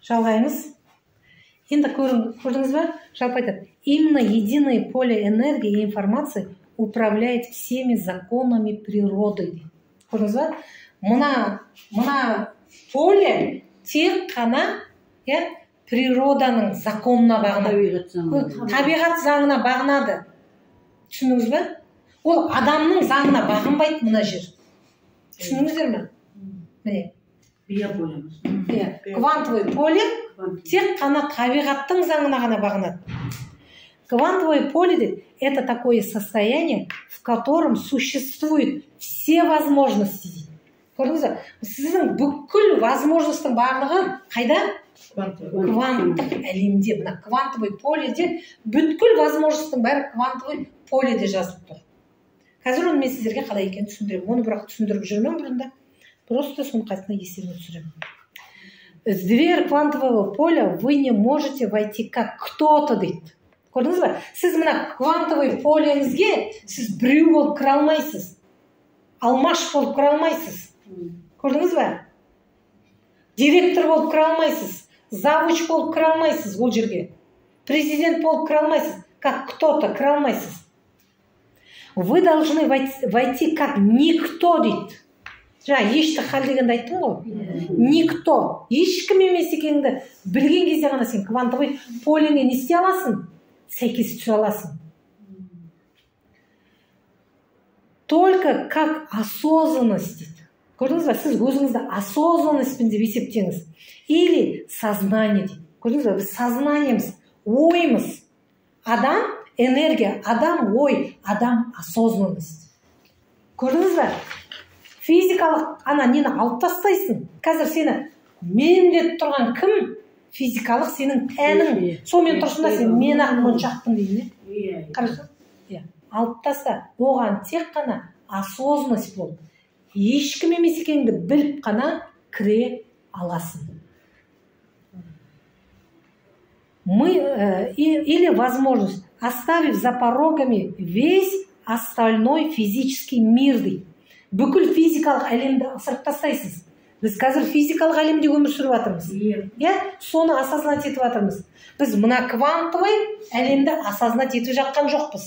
Жалғаймыз. Енді көрдіңіз ба? Жалпы айтады. Именно единое поле энергии и информации управляет всеми законами природы. Көрдіңіз ба? Мына поле тек қана природаның законына бағынады. Табиғат заңына бағынады. Түсіндіңіз ба? Ол адамның заңына бағынбайды мына жер. Түсіндіңіздер ме? Міне. Квантовое поле тек қана табиғаттың заңына ғана бағынады. Квантовое поле – это такое состояние, в котором существуют все возможности. Көрдіңіз бе? Сіздің бүкіл возможностың барлығы қайда? Кванттық әлемде. Мына квантовое поледе бүткіл возможностың бәрі квантовое поледе жазылып тұр. Қазір оны мен сіздерге қалай екенін түсіндіремін. Оны бірақ түсіндіріп жүрмін бұрында. Просто соны қайтадан естеріңізге түсіремін. В дверь квантового поля вы не можете войти как кто-то дейді. Көрдіңіз бе? Сіз мына квантовый полеңізге сіз біреу болып кіре алмайсыз. Алмаш болып кіре алмайсыз. Көрдіңіз бе? Директор болып кіре алмайсыз. Завуч болып кіре алмайсыз ол жерге. Президент болып кіре алмайсыз. Как кто-то кіре алмайсыз. Вы должны войти как никто дейді. Жаңа ешті хал дегенді айттым ғой. Никто. Ешкім емес екеніңді білген кезде ғана сен квантовый полеңе не істей аласың? Сәйкес түсе аласың. Только как осознанность дейді. Көрдіңіз ба? Сіз өзіңізді осознанностьпен деп есептеңіз. Или сознание дейді. Көрдіңіз ба? Біз сознаниеміз, ойымыз. Адам энергия, адам ой, адам осознанность. Көрдіңіз ба? Физикалық ана нені алып тастайсың. Қазір сені мен деп тұрған кім? Физикалық сенің тәнің. Сонымен тұрсында сен мен ақ моншақпын дейін. Қарашы? Алып таста. Оған тек қана осознанность бол. Ешкім емес екеніңді біліп қана кіре аласың. Или возможность, оставив за порогами весь остальной физический мир дейді. Бүкіл физикалық әлемді ысырып тастайсыз. Біз қазір физикалық әлемде өмір сүріп жатырмыз. Соны осознать етіп жатырмыз. Біз мына квантовый әлемді осознать етіп жатқан жоқпыз.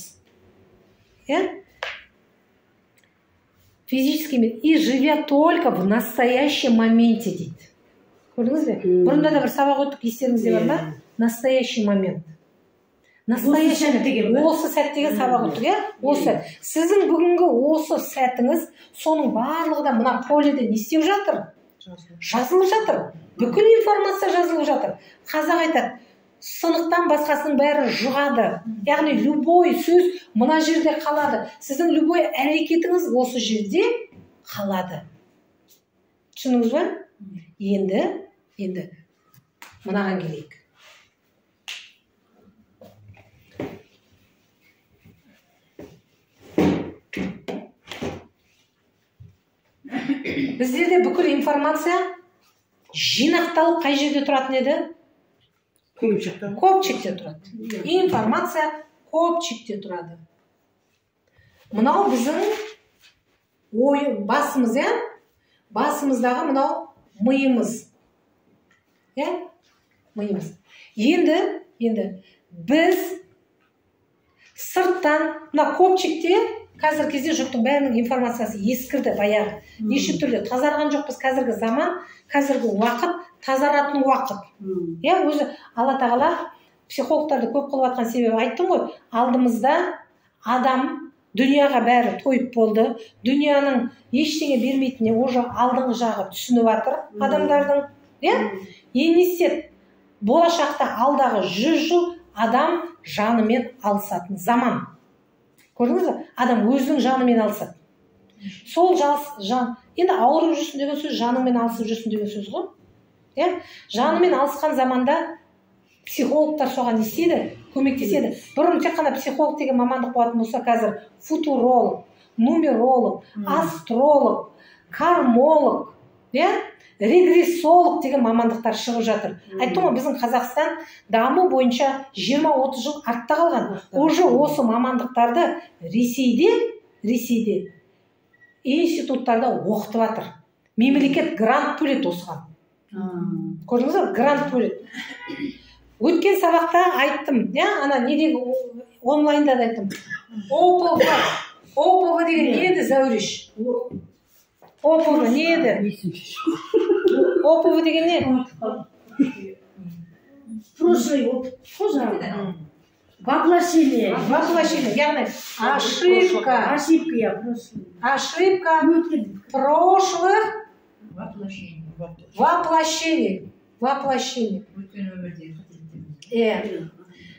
Физический мир. И живя только в настоящем моменте дейді. Көрдіңіз бе? Бұрында да бір сабақ өттік, естеріңізде бар ма? Настоящий момент. Осы сәттегі сабақ өттік, осы. Сіздің бүгінгі осы сәтіңіз, соның барлығы да мына поледе не істеп жатыр? Жазылып жатыр. Бүкіл информация жазылып жатыр. Қазақ айтады, сынықтан басқасының бәрі жұғады. Яғни любой сөз мына жерде қалады. Сіздің любой әрекетіңіз осы жерде қалады. Түсіндіңіз бе? Енді мынаған келейік. Біздерде бүкіл информация жинақталып қай жерде тұратын еді? Копчикте тұрады. Информация копчикте тұрады. Мынау біздің ой басымыз, басымыздағы мынау миымыз. Миымыз. Енді біз сырттан мына копчикте қазір кезде жұрттың бәрінің информациясы ескірді баяғы. Неше түрлі тазарған жоқпыз қазіргі заман, қазіргі уақыт, тазаратын уақыт. Өзі Алла тағала психологтарды көп қылып жатқан себебі айттым ғой, алдымызда адам дүнияға бәрі тойып болды, дүнияның ештеңе бермейтініне уже алдыңғы жағы түсініп жатыр адамдардың. Енді істеді? Болашақта алдағы 100 жыл адам жанымен алысатын заман. Көрдіңіз бе? Адам өзінің жанымен алысады. Сол жан, енді ауырып жүрсін деген сөз, жаныңмен алысып жүрсін деген сөз ғой. Жанымен алысқан заманда психологтар соған не істейді? Көмектеседі. Бұрын тек қана психолог деген мамандық болатын болса, қазір футуролог, нумеролог, астролог, кармолог, регрессолог деген мамандықтар шығып жатыр. Айттым ғой, біздің Қазақстан даму бойынша 20-30 жыл артта қалған. Уже осы мамандықтарды Ресейде институттарда оқытып жатыр. Мемлекет грант бөледі осыған. Көрдіңіз ба? Грант бөледі. Өткен сабақта айттым, ана недегі онлайнда да айттым. ОПВ деген не еді, Зәуреш? ОПВ не еді? ОПВ деген не? Прошлый воплощение. Воплощение, яғни ошибка. Ошибка, я прошлый. Ошибка прошлых воплощений.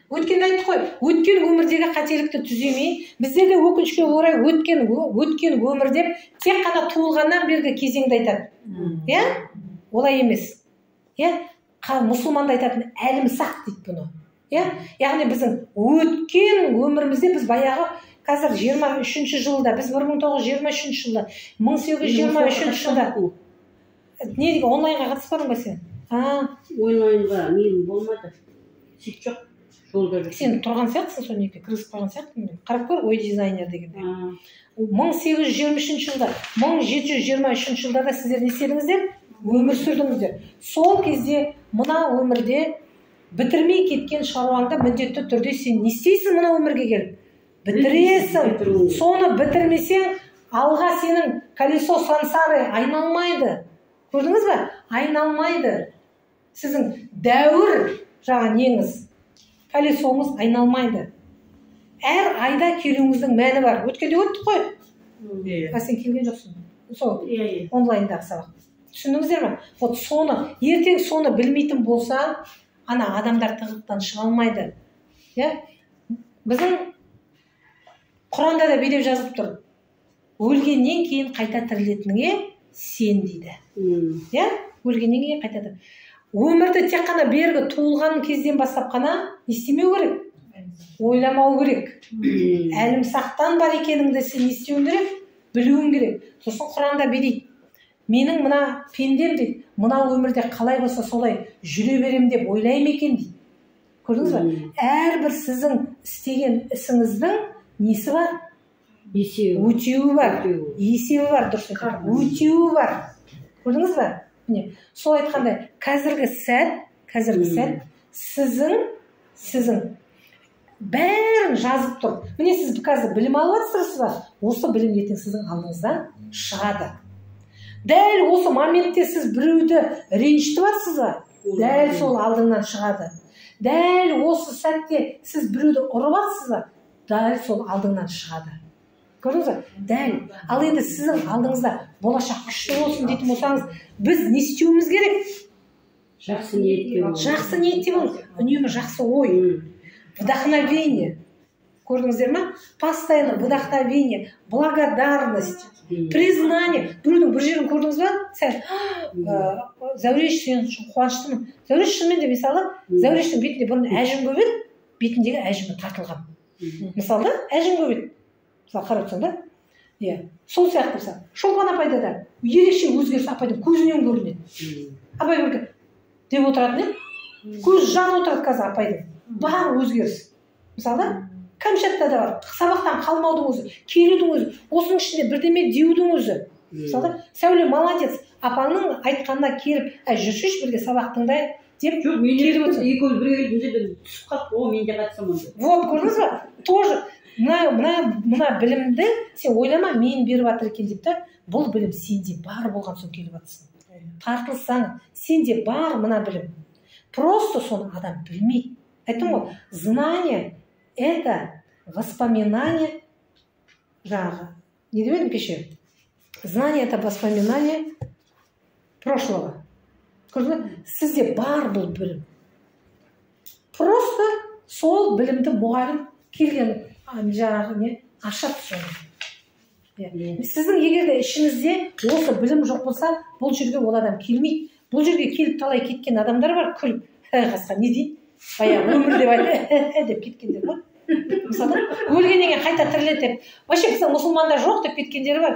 Өткен айттық қой, өткен өмірдегі қателікті түземей, бізде де өкінішке орай өткен өмір деп тек қана туылғаннан бергі кезеңді айтады. Олай емес. Мұсылманда айтатын әлімсақ дейді бұны. Яғни біздің өткен өмірімізде біз баяғы қазір 23-ші жылда, біз 1923 жылда, 1823 жылда не деген онлайнға қатыспадың ба сен? Онлайнға менің болмады. Сет жоқ. Сен тұрған сияқтысың, соны еке кіргізіп қойған сияқтымын. Қарап көр, ой дизайнер деген. 1823 жылда, 1723 жылдарда сіздер не істедіңіздер? Өмір сүрдіңіздер. Сол кезде мына өмірде бітірмей кеткен шаруаңда міндетті түрде сен не істейсің мына өмірге келіп? Бітіресің. Соны бітірмесең, алға сенің колесо сансары айналмайды. Көрдіңіз бе? Айналмайды. Сіздің дәуір жаңа неңіз, колесоңыз айналмайды. Әр айда келуіңіздің мәні бар. Өткенде өттік қой. Сен келген жоқсың. Сол онлайндағы сабақ. Түсіндіңіздер ме? Вот соны, ертең соны білмейтін болса, ана адамдар тығырықтан шыға алмайды. Біздің Құранда да бедеп жазып тұр. Өлгеннен кейін қайта тірілетініңе сен дейді. Өлгеннен кейін қайта тірілетініңе. Өмірді тек қана бергі туылған кезден бастап қана не істемеу керек? Ойламау керек. Әлімсақтан бар екеніңді сен не істеуің керек? Білуің керек. Сосын Құранда бедейді. Менің мына пендем дейді, мына өмірде қалай болса солай жүре берем деп ойлаймын екен дейді. Көрдіңіз бе? Әрбір сіздің істеген ісіңіздің несі бар? Өтеуі бар. Есебі бар, дұрыс айтады. Өтеуі бар. Көрдіңіз бе? Сол айтқандай, қазіргі сәт сіздің бәрін жазып тұр. Міне сіз қазір білім алып жатсыз ба? Осы білім ертең сіздің алдыңыздан шығады. Дәл осы моментте сіз біреуді ренжітіп жатсыз ба? Дәл сол алдыңнан шығады. Дәл осы сәтте сіз біреуді ұрып жатсыз ба? Дәл сол алдыңнан шығады. Көрдіңіз бе? Дәл. Ал енді сіздің алдыңызда болашақ күшті болсын дейтін болсаңыз, біз не істеуіміз керек? Жақсы ниетте болу. Үнемі жақсы ой. Вдохновение. Көрдіңіздер ме? Постоянно вдохновение, благодарность, признание. Біреудің бір жерін көрдіңіз ба? Сәл, Зәуреш, сен қуаныштымын. Зәуреш шынымен де мысалы, Зәурештің бетінде бұрын әжім көп еді, бетіндегі әжімі тартылған. Мысалы, әжім көп еді. Мысалы, қарап тұрсаң да? Сол сияқты мысалы, Шолпан апайда да ерекше өзгеріс апайдың көзінен көрінеді. Апай бір деп отыратын еді. Көз жан отырады қазір апайдың. Бар өзгеріс. Мысалы, Камчатта да бар. Сабақтан қалмаудың өзі, келудің өзі, осының ішінде бірдеме деудің өзі. Мысалы, Сәуле молодец. Апаңның айтқанына келіп, жүршіш бірге сабақ тыңдай деп келіп отырсын. Екеуі бірге келгенде түсіп қалып, о, мен де қатысамын. Вот, көрдіңіз ба? Тоже мына білімді сен ойлама, мен беріп жатыр екен деп та, бұл білім сенде бар болған соң келіп жатырсың. Тартылсаң, сенде бар мына білім. Просто соны адам білмейді. Айттым ғой, знание это воспоминание, не деп едім кеше? Знание это воспоминание прошлого. Сізде бар бұл білім. Просто сол білімді мұғалім келген ашады соны. Сіздің егерде ішіңізде осы білім жоқ болса, бұл жерге ол адам келмейді. Бұл жерге келіп талай кеткен адамдар бар, күліп, қасқа не дейді? Баяғы өмір деп айтты, деп кеткендер бар. Мысалы, өлгеннен кейін қайта тіріледі деп. Вообще мұсылманда жоқ деп кеткендері бар.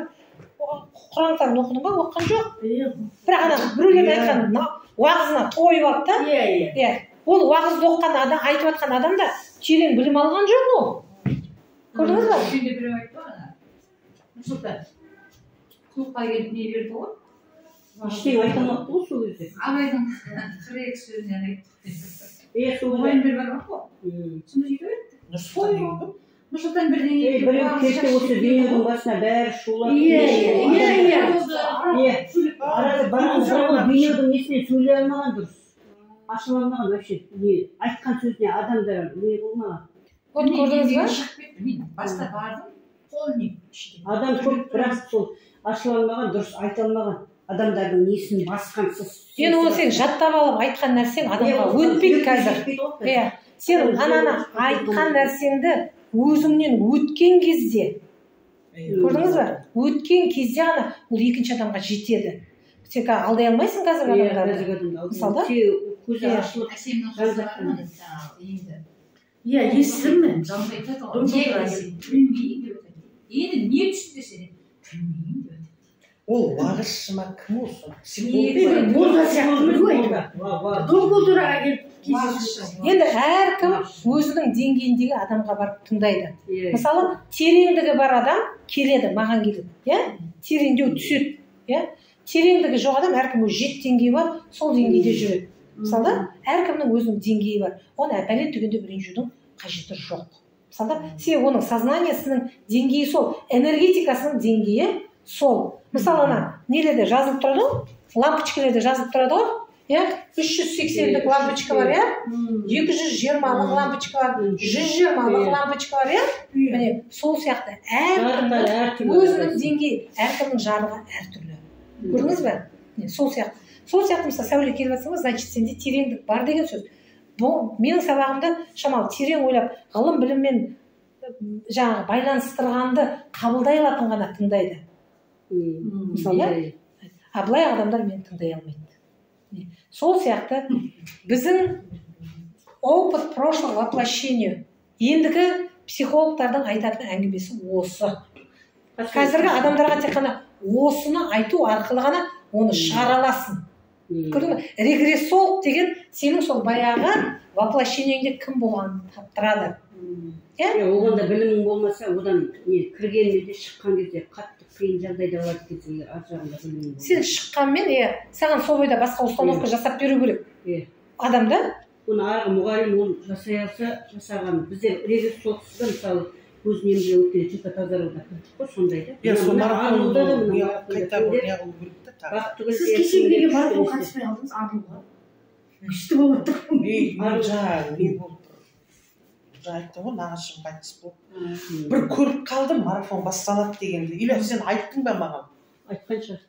Құран кітабын оқыдың ба? Оқыған жоқ. Бірақ ана біреулердің айтқан уағызына тойып алды да. Ол уағызды оқыған адам, айтып жатқан адам да терең білім алған жоқ ол. Көрдіңіз ба? Үшінде біреу айтты ғой ана. Нұрсұлтан. Клубқа келіп не берді ғой? Ештеңе айта алмапты ғой сол кезде. Абайдың 42 сөзінен айтты. Сол Мұғалімдер бар ғой. Соны сөйтіп айтты. Нұрсұлтан бірдеңе. біреу кетті осы дүниенің басына бәрі шулап. Арада барған дүниенің несіне сөйлей алмаған дұрыс. Ашыла алмаған вообще. Айтқан сөзіне адамдар не болмаған. Вот көрдіңіз ба? Мен баста бардым, қолмен ішті. Адам көп, бірақ сол ашыла алмаған, дұрыс айта алмаған. Адамдардың несін басқансыз. Енді оны сен жаттап алып айтқан нәрсең адамға өтпейді қазір. Сен ананы айтқан нәрсеңді өзіңнен өткен кезде, көрдіңіз ба? Өткен кезде ғана ол екінші адамға жетеді. Сен алдай алмайсың қазір адамдарды. Мысалда? Көзі ашылып. Әсемнің қызы бар ма енді? Естідім мен. Білмейін деп өтеді. Енді не түсті десе, білмейін деп өтеді. Ол уағызшы ма, кім осы? Енді әркім өзінің деңгейіндегі адамға барып тыңдайды. Мысалы, тереңдігі бар адам келеді, маған келеді. Тереңдеу түседі. Тереңдігі жоқ адам, әркім өз жет деңгейі бар, сол деңгейде жүреді. Мысалы, әркімнің өзінің деңгейі бар. Оны бәлен түгенде ренжудің қажеті жоқ. Мысалы, сен оның сознаниясының деңгейі сол, энергетикасының деңгейі сол. Мысалы, нелерде жазылып тұрады, лампочкалерде жазылып тұрады ғой, 380-лік лампочка бар, 220-лық лампочка бар, 120-лық лампочка бар, міне сол сияқты әркімнің өзінің деңгейі, әркімнің жарығы әртүрлі. Көрдіңіз бе? Сол сияқты. Сол сияқты мысалы сәуле келіп жатсаңыз, значит сенде тереңдік бар деген сөз. Бұл менің сабағымда шамалы терең ойлап, ғылым біліммен жаңағы байланыстырғанды қабылдай алатын ғана тыңдайды. Мысалы, былай адамдар мені тыңдай алмайды. Сол сияқты біздің опыт прошлого воплощения. Ендігі психологтардың айтатын әңгімесі осы. Қазіргі адамдарға тек қана осыны айту арқылы ғана оны шығара аласың. Регрессолог деген сенің сол баяғы воплощениеңде кім болғанын таптырады. Оғанда білімің болмаса, одан кірген кезде шыққан кезде қатты қиын жағдайда болады кетсеңдер, ар жағында білімің болмаса. Сен шыққанмен, саған сол бойда басқа установка жасап беру керек. Адамда? Оны арғы мұғалім оны жасай алса, жасаған. Біздер регрессологсызда мысалы өзін емдеу өткенде типа тазаруда кірдік қой, сондайды. Қайта бір неғылу керек та. Сіз кешегідегі марафон қатыспай алдыңыз, арылуға. Күшті болып тұр. Не болып тұр? Айттым ғой, нағашым қайтыс болып. Бір көріп қалдым, марафон басталады дегенді. Или сен айттың ба маған? Айтқан шығар.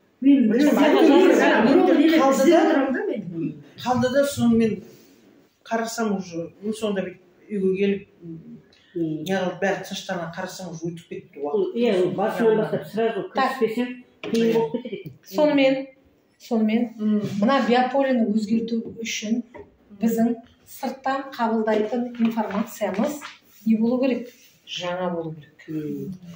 Қалды да, соны мен қарасам уже, сонда үйге келіп, неғылып бәрі тыныштана қарасам уже өтіп кетті уақыт. Басынан бастап сразу кіріспесем, қиын болып кетеді екен. Сонымен, мына биополені өзгерту үшін біздің сырттан қабылдайтын информациямыз не болу керек? Жаңа болу керек.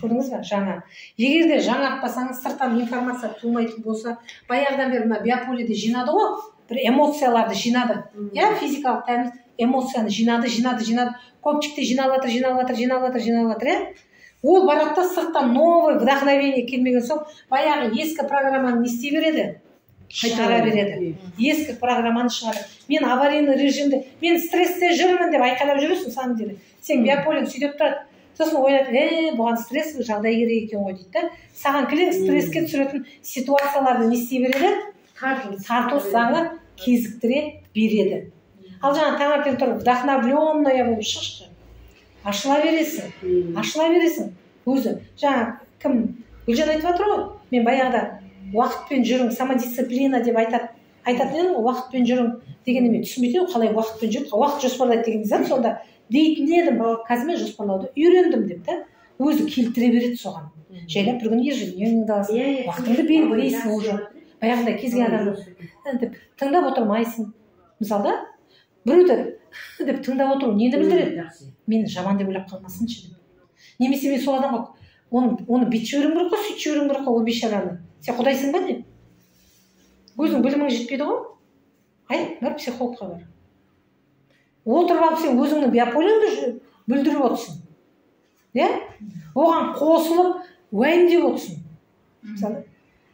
Көрдіңіз бе? Жаңа. Егер де жаңа атпасаңыз, сырттан информация тумайтын болса, баяғыдан бері мына биополеде жинады ғой, бір эмоцияларды жинады. Физикалық тәміз эмоцияны жинады. Көпчікте жиналып. Ол баратта сырттан новый вдохновение келмеген соң, баяғы ескі программаны не істей береді? Шығара береді. Ескі программаны шығарады. Мен аварийный режимде, мен стрессте жүрмін деп айқайлап жүресің, самом деле. Сен биополен сөйтіп тұрады. Сосын ойлайды, бұған стрессовый жағдай керек екен ғой дейді. Саған кілең стресске түсіретін ситуацияларды не істей береді? Тарту заңы кезіктіре береді. Ал жаңа таңертең тұрып, вдохновленная болып шықшы. Ашыла бересің. Өзі. Жаңа кім? Гүлжан айтып отыр ғой. Мен баяғыда уақытпен жүрің, самодисциплина деп айтатын едім, уақытпен жүрің дегенде мен түсінбейтін қалай уақытпен жүріп, уақыт жоспарлайды деген зат сонда дейтін едім. Қазір мен жоспарлауды үйрендім деп та. Өзі келтіре береді соған. Жайлап бір күн ежедневныйыңды аласың, уақытыңды белгілейсің уже. Баяғыда кез келген адамды тыңдап отырмайсың. Мысалда, біреуді деп тыңдап отыру нені білдіреді? Мені жаман деп ойлап қалмасыншы деп. Немесе мен сол адамға оны бүйтіп жіберуім керек қой, сөйтіп жіберуім керек қой, ол бейшараны. Сен құдайсың ба не? Өзің білімің жетпейді ғой? Бар психологқа бар. Отырып алып сен өзіңнің биополеңді бүлдіріп отырсың. Оған қосылып уайымдеп отырсың.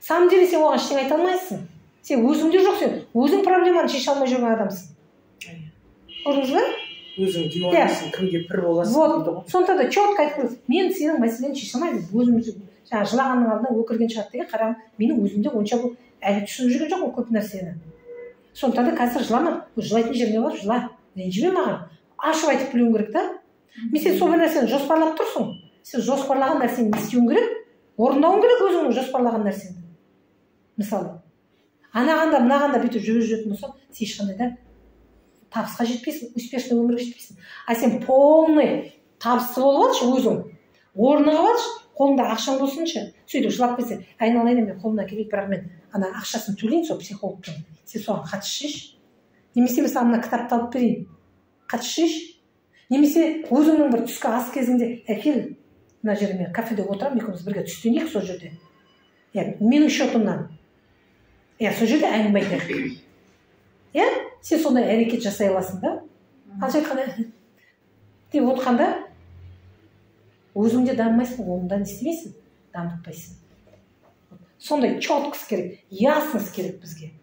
Самом деле сен оған ештеңе айта алмайсың. Сен өзіңде жоқ, сен өзің проблеманы шеше алмай жүрген адамсың. Көрдіңіз ба? Өзің диванысың, кімге пір боласың. Вот, сонда да четко айтып, мен сенің мәселені шеше алмаймын, өзім жаңағы жылағанның алдынан өкірген шығады деген, қарағым, менің өзімде онша бұл әлі түсініп жүрген жоқпын көп нәрсені. Сондықтан да қазір жылама, жылайтын жеріне бар, жыла, ренжіме маған, ашып айтып білуің керек та. Мен сен сол бір нәрсені жоспарлап тұрсың, сен жоспарлаған нәрсені не істеуің керек, орындауың керек өзіңнің жоспарлаған нәрсеңді. Мысалы, анағанда мынағанда бүйтіп жүретін болсаң, сен ешқандай да табысқа жетпейсің, успешный өмірге жетпейсің. А сен полный табысты болып алшы өзің, орнығып алшы, қолыңда ақшаң болсыншы, сөйтіп жылап келсе, айналайын, мен қолымнан келмейді, бірақ мен ана ақшасын төлейін сол психологтың, сен соған қатысып шеш. Немесе мен саған мына кітапты алып берейін, қатысып шеш. Немесе өзіңнің бір түскі ас кезіңде, әкел, мына жерде мен кафеде отырамын, екеуміз бірге түстенейік сол жерде. Менің счетымнан. Сол жерде әңгіме айтайық. Сен сондай әрекет жасай аласың да. Алша айтқанда деп отқанда өзіңде дамымайсың, онда не істемейсің, дамытпайсың. Сондай четкость керек, ясность керек бізге.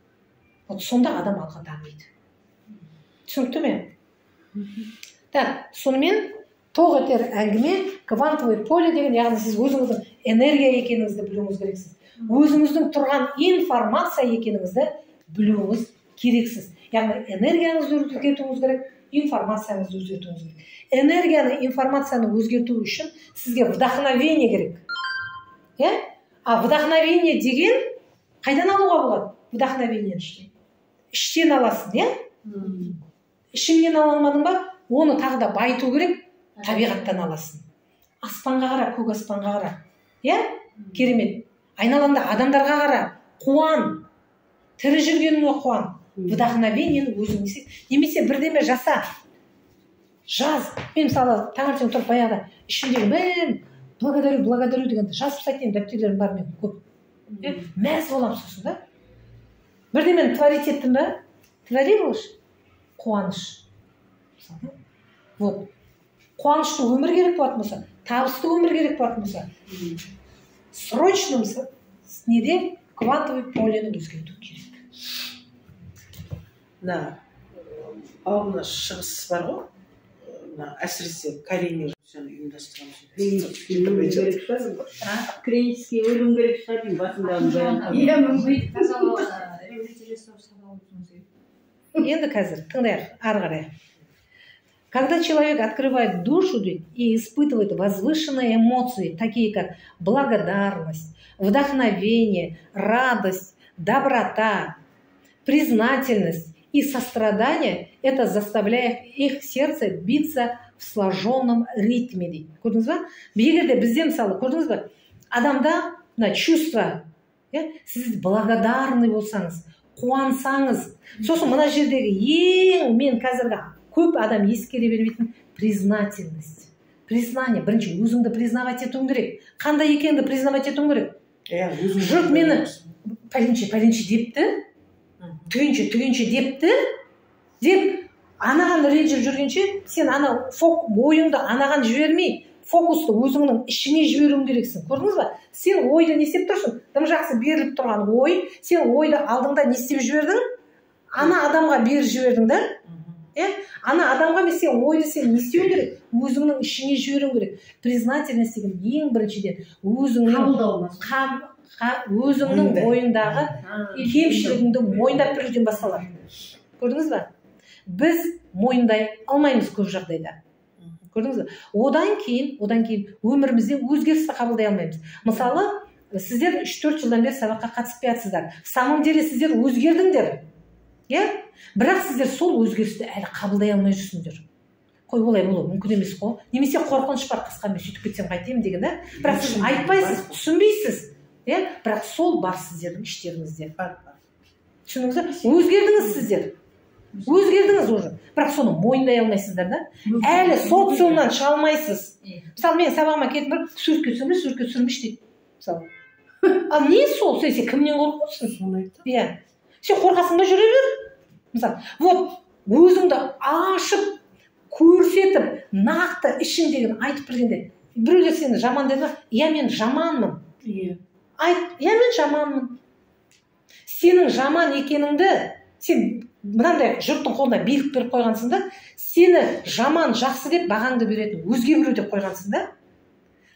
Вот сонда адам алға дамиды. Түсінікті ме? Так, сонымен тоқ етер әңгіме, квантовое поле деген, яғни сіз өзіңіздің энергия екеніңізді білуіңіз керексіз. Өзіңіздің тұрған информация екеніңізді білуіңіз керексіз. Яғни энергияңызды өзгертуіңіз керек, информацияңызды өзгертуіңіз керек. Энергияны, информацияны өзгерту үшін сізге вдохновение керек. А вдохновение деген қайдан алуға болады? Вдохновение іштен аласың, ішіңнен ала алмадың ба? Оны тағы да байыту керек, табиғаттан аласың. Аспанға қара, көк аспанға қара. Керемет. Айналаңда адамдарға қара, қуан. Тірі жүргеніңе қуан. Вдохновениені өзің немесе бірдеме жаса. Жаз. Мен мысалы таңертең тұрып баяғыда ішімдегі мен благодарю дегенді жазып тастайтын дәптерлерім бар мен көп. Мәз боламын сосын да. Бірдемені творить еттім ба? Твори болшы. Қуаныш. Вот. Қуанышты өмір керек болатын болса, табысты өмір керек болатын болса, срочно неде квантовый полені өзгерту керек. Ауылына шығыс бар ғой, әсіресе Корея Клинический өлім керек шығар деймін, басындағы Енді қазір, тыңдайық, ары қарай. Когда человек открывает душу и испытывает возвышенные эмоции, такие как благодарность, вдохновение, радость, доброта, признательность и сострадание, это заставляет их сердце биться в сложенном ритме. Көрдіңіз ба? Егерде бізде мысалы, көрдіңіз ба? Адамда чувство, сіз благодарный болсаңыз, қуансаңыз, сосын мына жердегі ең мен қазіргі көп адам ескере бермейтін признательность. Признание. Бірінші өзіңді признавать етуің керек. Қандай екенді признавать етуің керек. Жұрт мені пәленше депті, түгенше депті, деп анаған ренжіп жүргенше, сен ана ойыңды анаған жібермей, фокусты өзіңнің ішіне жіберуің керексің. Көрдіңіз ба? Сен ойды не істеп тұрсың? Тым жақсы беріліп тұрған ой, сен ойды алдыңда не істеп жібердің? Ана адамға беріп жібердің да? Ана адамға мен сен ойды сен не істеуің керек? Өзіңнің ішіне жіберуің керек. Признательность деген ең біріншіден өзіңнің ойындағы кемшілігіңді мойындап білуден басталады. Көрдіңіз ба? Біз мойындай алмаймыз көп жағдайда. Көрдіңіз ба? Одан кейін өмірімізде өзгерісті қабылдай алмаймыз. Мысалы, сіздер 3-4 жылдан бері сабаққа қатысып жатсыздар. Самом деле сіздер өзгердіңдер. Бірақ сіздер сол өзгерісті әлі қабылдай алмай жүрсіңдер. Қой, олай болу мүмкін емес қой. Немесе қорқыныш бар, қысқа мен сөйтіп кетсем қайтемін деген, да? Бірақ сіз айтпайсыз, түсінбейсіз. Бірақ сол бар сіздердің іштеріңізде. Түсіндіңіз бе? Өзгердіңіз сіздер. Өзгердіңіз уже. Бірақ соны мойындай алмайсыздар, да? Әлі социумнан шыға алмайсыз. Мысалы, мен сабағыма кетіп бір суретке түсірмеш дейді. Мысалы. Ал не сол? Сен кімнен қорқасың? Соны айтты. Сен қорқасың ба, жүре бер. Мысалы, вот өзіңді ашып, көрсетіп, нақты ішіңдегін айтып білгенде, біреулер сені жаман деді ме? Мен жаманмын. Айт, мен жаманмын. сенің жаман екеніңді сен мынандай жұрттың қолына билік беріп қойғансың да, сені жаман жақсы деп бағаңды беретін өзге біреу деп қойғансың да.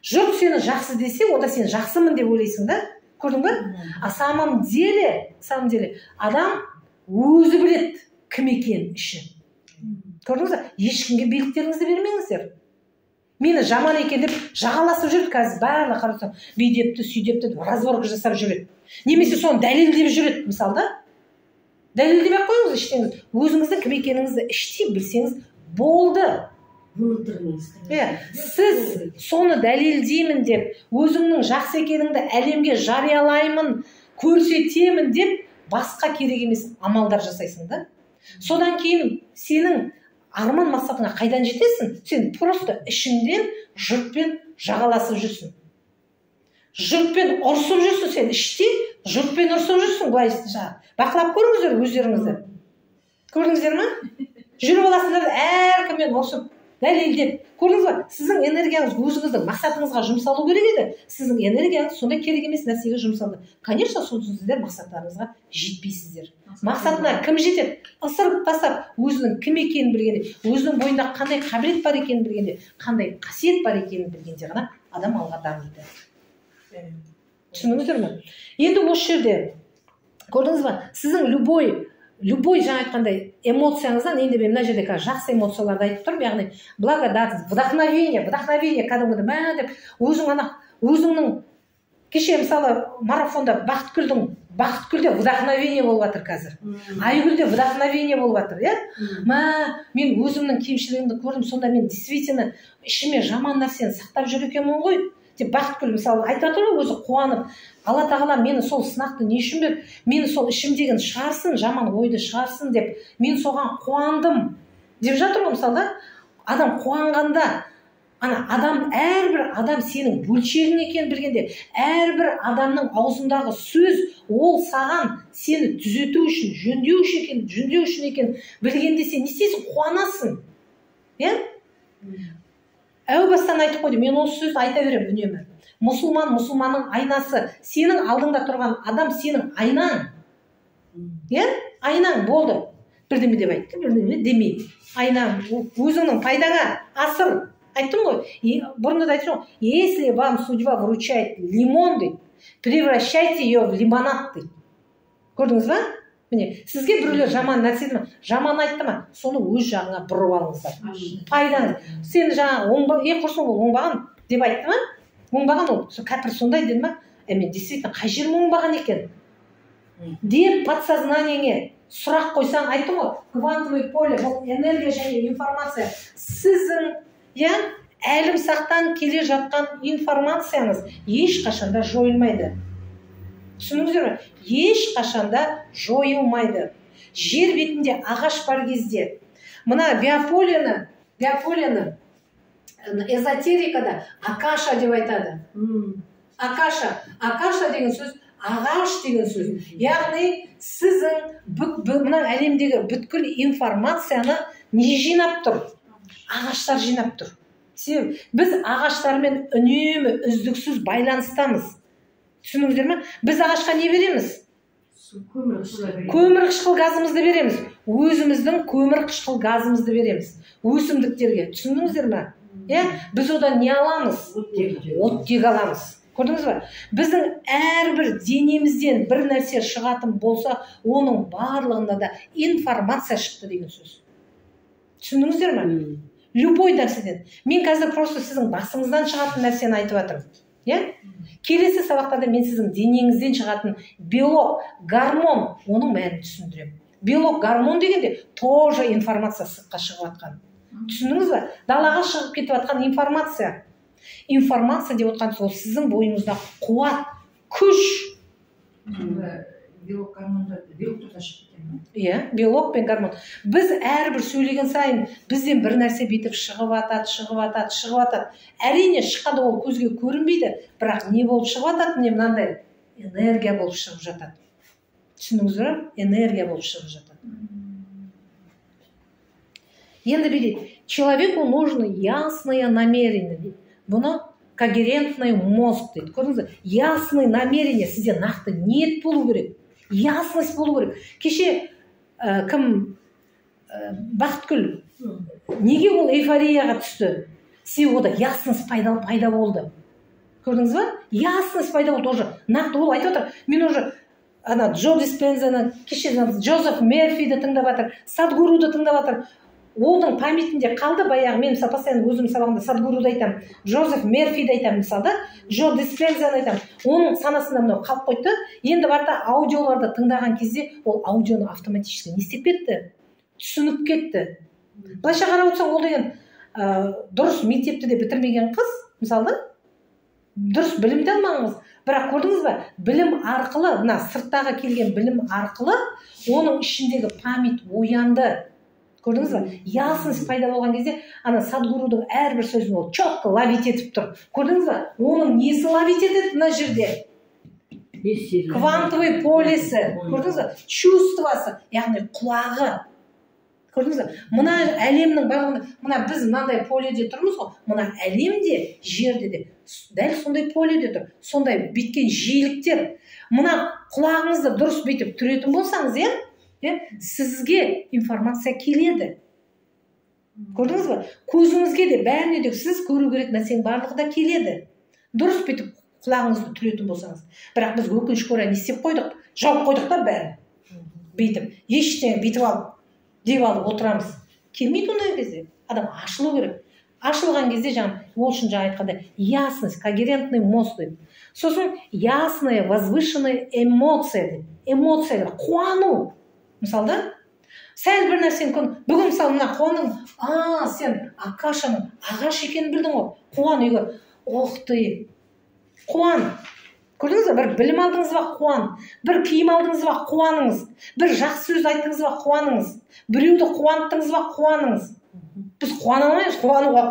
Жұрт сені жақсы десе, онда сен жақсымын деп ойлайсың да. Көрдің бе? А самом деле адам өзі біледі кім екенін іші. Көрдіңіз бе? Ешкімге биліктеріңізді бермеңіздер. Мені жаман екен деп жағаласып жүреді қазір барлығы, қарасаң, бүйдепті, сүйдепті разборка жасап жүреді. Немесе соны дәлелдеп жүреді, мысалы да. Дәлелдеп ақ қойыңыз іштеңіз. Өзіңіздің кім екеніңізді іштей білсеңіз болды. Сіз соны дәлелдеймін деп, өзіңнің жақсы екеніңді әлемге жариялаймын, көрсетемін деп, басқа керек емес амалдар жасайсың да. Содан кейін сенің арман мақсатыңа қайдан жетесің? Сен просто ішіңден жұртпен жағаласып жүрсің. Жұртпен ұрсып жүрсің, сен іште жұртпен ұрсып жүрсің, былай бақылап көріңіздер өздеріңізді. Көрдіңіздер ме? Жүріп аласыңдар әркіммен ұрсып, дәлелдеп. Көрдіңіз ба? Сіздің энергияңыз өзіңіздің мақсатыңызға жұмсалу керек еді. Сіздің энергияңыз сондай керек емес нәрсеге жұмсалды. Конечно, сіздер мақсаттарыңызға жетпейсіздер. Мақсатына кім жетеді? Ысырып тастап, өзінің кім екенін білгенде, өзінің бойында қандай қабілет бар екенін білгенде, қандай қасиет бар екенін білгенде ғана адам алға дамиды. Түсіндіңіздер ме? Енді осы жерде көрдіңіз ба? Сіздің любой жаңа айтқандай эмоцияңыздан, енді мен мына жерде жақсы эмоцияларды айтып тұрмын, яғни благодатность, вдохновение кәдімгідей деп өзіңнің кеше мысалы марафонда Бақытгүлде вдохновение болып жатыр қазір. Айгүлде вдохновение болып жатыр, мен өзімнің кемшілігімді көрдім, сонда мен действительно ішіме жаман нәрсені сақтап жүр екенмін ғой деп Бақытгүл мысалы айтып жатыр ғой, өзі қуанып, Алла тағала мені сол сынақты не үшін берді, мені сол ішімдегін шығарсын, жаман ойды шығарсын деп, мен соған қуандым деп жатыр ғой. Мысалы адам қуанғанда, әрбір адам сенің бөлшегің екенін білгенде, әрбір адамның аузындағы сөз ол саған сені түзету үшін, жөндеу үшін екен білгенде сен не істейсің? Қуанасың. Әу бастан айтып қойды, мен осы сөзді айта беремін үнемі. Мұсылманның айнасы, сенің алдыңда тұрған адам сенің айнаң. Айнаң болды. Бірдеме деп айтты, бірдеме демейді. Айнаң, өзіңнің пайдаңа асыр. Айттым ғой, бұрында да айтып, если вам судьба вручает лимон, дейді, превращайте ее в лимонад, дейді. Көрдіңіз ба? Міне, сізге біреулер жаман нәрсе айтты ма, жаман айтты ма, соны өз жағыңа бұрып алыңыздар. Пайдаңыз. Сен жаңа құрсын ол оңбаған деп айтты ма? Оңбаған ол, кәпір сондай деді ма? Мен действительно қай жерім оңбаған екен? Деп подсознаниеңе сұрақ қойсаң, айттым ғой, квантовый поле, бұл энергия және информация. Сіздің әлімсақтан келе жатқан информацияңыз ешқашанда жойылмайды. Түсініңіздер ме? Ешқашанда жойылмайды. Жер бетінде ағаш бар кезде, мына биополияны эзотерикада акаша деп айтады. Акаша деген сөз, ағаш деген сөз. Яғни сіздің мына әлемдегі бүткіл информацияны не жинап тұр? Ағаштар жинап тұр. Біз ағаштармен үнемі үздіксіз байланыстамыз. Түсініңіздер ме? Біз ағашқа не береміз? Көмір қышқыл газымызды береміз. Өзіміздің көмір қышқыл газымызды береміз. Өсімдіктерге. Түсіндіңіздер ме? Біз одан не аламыз? Оттек аламыз. Көрдіңіз ба? Біздің әрбір денемізден бір нәрсе шығатын болса, оның барлығында да информация шықты деген сөз. Түсіндіңіздер ме? Любой нәрседен. Мен қазір просто сіздің басыңыздан шығатын нәрсені айтып жатырмын. Келесі сабақтарда мен сіздің денеңізден шығатын белок, гормон, оның мәнін түсіндіремін. Белок, гормон дегенде тоже информация сыртқа шығып жатқан. Түсіндіңіз ба? Далаға шығып кетіп жатқан информация. Информация деп отқан сол сіздің бойыңызда қуат, күш. Белок, гормондарды, белоктардан шығып кеткен. Белок пен гормон. Біз әрбір сөйлеген сайын бізден бір нәрсе бетіп шығып атады. Әрине шыққанда ол көзге көрінбейді, бірақ не болып шығып атады? Не мынандай энергия болып шығып жатады. Түсіндіңіздер ме? Энергия болып шығып жатады. Енді білейді, человеку нужно ясное намерение. Бұны когерентный мозг дейді. Көрдіңіз бе? Ясный намерение, сізде нақты ниет болу керек. ясность болу керек. Кеше кім Бақытгүл неге ол эйфорияға түсті? Себебі ода ясность пайда болды. Көрдіңіз ба? Ясность пайда болды уже. Нақты ол айтып отыр. Мен уже ана Джо Диспензаны, кеше Джозеф Мерфиді тыңдап жатыр, Садгуруды тыңдап жатыр. Оның памятінде қалды баяғы. Мен мысалы постоянно өзім сабағымда Садгуруды айтамын, Джозеф Мерфиді айтамын, мысалы Джо Диспензаны айтамын. Оның санасында мынау қалып қойды. Енді барда аудиоларды тыңдаған кезде ол аудионы автоматически не істеп кетті? Түсініп кетті. Былайша қарап отырсаң, ол деген дұрыс мектепті де бітірмеген қыз, мысалы дұрыс білімді алмаңыз. Бірақ көрдіңіз ба, білім арқылы, мына сырттағы келген білім арқылы оның ішіндегі память оянды. Көрдіңіз ба? Ясность пайда болған кезде ана Садгурудың әрбір сөзін ол четко ловить етіп тұр. Көрдіңіз ба? Оның несі ловить етеді мына жерде? Квантовый полесі, көрдіңіз ба? Чувствосы, яғни құлағы. Көрдіңіз ба? Мына әлемнің барлығында, мына біз мынандай поледе тұрмыз ғой, мына әлемде, жерде де дәл сондай поледе тұр. Сондай біткен жиіліктер. Мына құлағыңызды дұрыс бүйтіп түретін болсаңыз, сізге информация келеді. Көрдіңіз ба? Көзіңізге де, бәріне де сіз көру керек нәрсенің барлығы да келеді. Дұрыс бүйтіп құлағыңызды түретін болсаңыз. Бірақ біз өкінішке орай не істеп қойдық? Жауып қойдық та бәрін. Бүйтіп, ештеңе бүйтіп алып, деп алып отырамыз. Келмейді ондай кезде. Адам ашылу керек. Ашылған кезде ол үшін жаңа айтқанда ясность, когерентный мозг дейді. Сосын ясная, возвышенная эмоция дейді. Эмоция, қуану. Мысалы да, сәл бір нәрсені бүгін мысалы мына қуаның, сен Акашаның ағаш екенін білдің ғой. Қуан үйге, ты, қуан. Көрдіңіз ба, бір білім алдыңыз ба, қуан. Бір киім алдыңыз ба, қуаныңыз. Бір жақсы сөз айттыңыз ба, қуаныңыз. Біреуді қуанттыңыз ба, қуаныңыз. Біз қуана алмаймыз, қуануға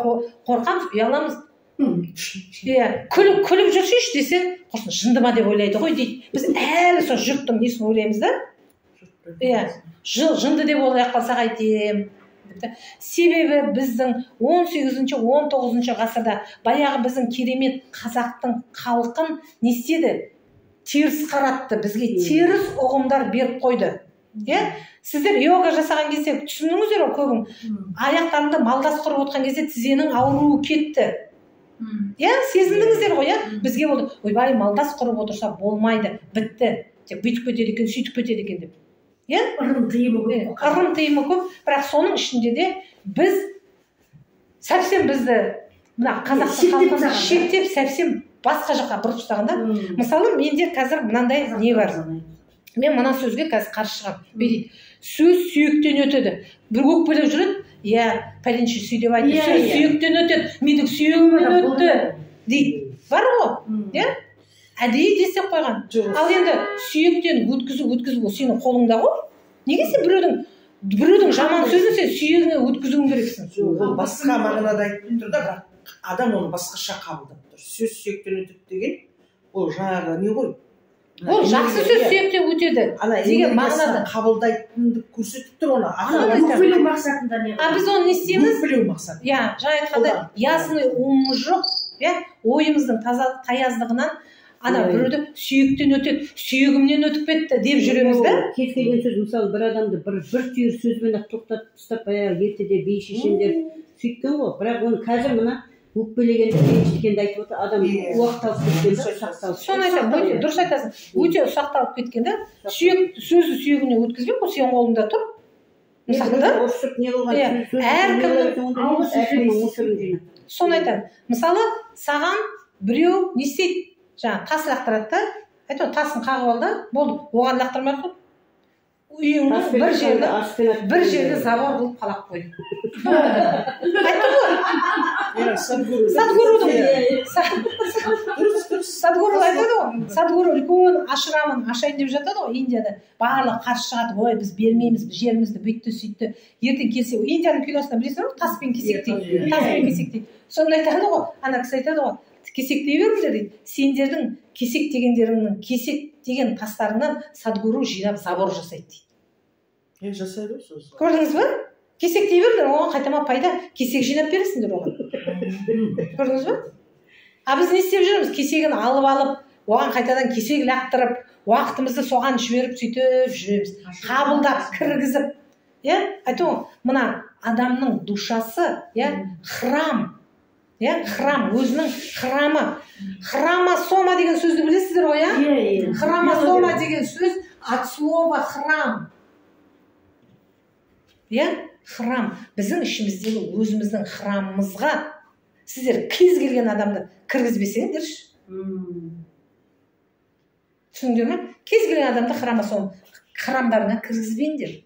қорқамыз, ұяламыз. Күліп жүрсейші десе, құрсын жынды ма деп ойлайды ғой дейді. Біз әлі сол жұрттың несін ойлаймыз да? Жынды деп ойлай қалсақ айтем. Себебі біздің 18-19 ғасырда баяғы біздің керемет қазақтың халқын не істеді? Теріс қаратты, бізге теріс ұғымдар беріп қойды. Сіздер йога жасаған кезде түсіндіңіздер ғой көбің. Аяқтарында малдас құрып отқан кезде тізенің ауруы кетті. Сезіндіңіздер ғой, бізге болды, ойбай, малдас құрып отырса болмайды, бітті. Тек бүйтіп кетеді екен, сөйтіп кетеді екен деп. Ырым тыйымы көп, бірақ соның ішінде де біз совсем бізді мына қазақтың халқын шектеп совсем басқа жаққа бұрып тастағанда, мысалы менде қазір мынандай не бар. Мен мына сөзге қазір қарсы шығамын. Сөз сүйектен өтеді. Бір өкпелеп жүреді, пәленше сөй деп айтты. Сөз сүйектен өтеді, менің сүйегімнен өтті дейді. Бар ғой? Әдейі десек қойған. Ал енді сүйектен өткізу сенің қолыңда ғой. Неге сен біреудің жаман сөзін сен сүйегіне өткізуің керексің? Басқа мағынада айтып тұр да, бірақ адам оны басқаша қабылдап тұр. Сөз сүйектен өтеді деген, ол жаңағы не ғой? Ол жақсы сөз сүйектен өтеді деген мағынада қабылдайтынды көрсетіп тұр оны. Өкпелеу мақсатында не? Біз оны не істейміз? Өкпелеу мақсатында. Жаңа айтқанда ясный умы жоқ, ойымыздың таяздығынан ана біреуді сүйектен өтеді, сүйегімнен өтіп кетті деп жүреміз да? Кез келген сөз, мысалы бір адамды бір түйір сөзбен тоқтатып тастап, ертеде би шешендер сөйткен ғой. Бірақ оны қазір мына өкпелегенді ренжіткенді айтып отыр, адам уақытталып кеткенді ұсақталып. Соны айтамын, дұрыс айтасың, өте ұсақталып кеткенді, сөзді сүйегіне өткізбек, ол сенің қолыңда тұр. Мысалы да? Соны айтамын. Мысалы, саған біреу не істейді? Жаңа тас лақтырады да, тасын қағып алды, болды, оған лақтырмай қой. Үйіңнің бір жерді забор қылып қалап қой. Айтты ғой? Садгуру айтады ғой. Садгуру үлкен ашрамын ашайын деп жатады ғой Индияда. Барлығы қарсы шығады, ой, біз бермейміз, жерімізді бүйтті сөйтті. Ертең келсе, Индияның киносында білесіңдер ғой, таспен кесектейді. Сонда айтады ғой, ана кісі айтады ғой, кесектей беріңдер дейді. Сендердің кесек дегендеріңнің кесек деген тастарынан Садгуру жинап забор жасайды дейді. Жасайды сөз. Көрдіңіз ба? Кесектей беріңдер, оған қайтама пайда, кесек жинап бересіңдер оған. Көрдіңіз ба? Біз не істеп жүрміз? Кесегін алып оған қайтадан кесек лақтырып, уақытымызды соған жіберіп сөйтіп жүреміз. Қабылдап, кіргізіп. Айту, мына адамның душасы, храм. Храм, өзінің храмы. Хромосома деген сөзді білесіздер ғой, Хромосома деген сөз от слова храм. Храм. Біздің ішіміздегі өзіміздің храмымызға сіздер кез келген адамды кіргізбесеңдерші. Түсіндіңдер ме? Кез келген адамды храмдарына кіргізбеңдер.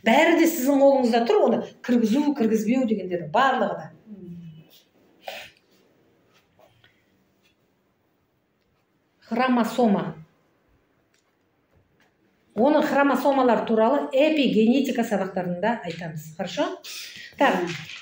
Бәрі де сіздің қолыңызда тұр, оны кіргізу, кіргізбеу дегендердің барлығы да. Хромосома. Оның хромосомалар туралы эпигенетика сабақтарында айтамыз. Хорошо? Так,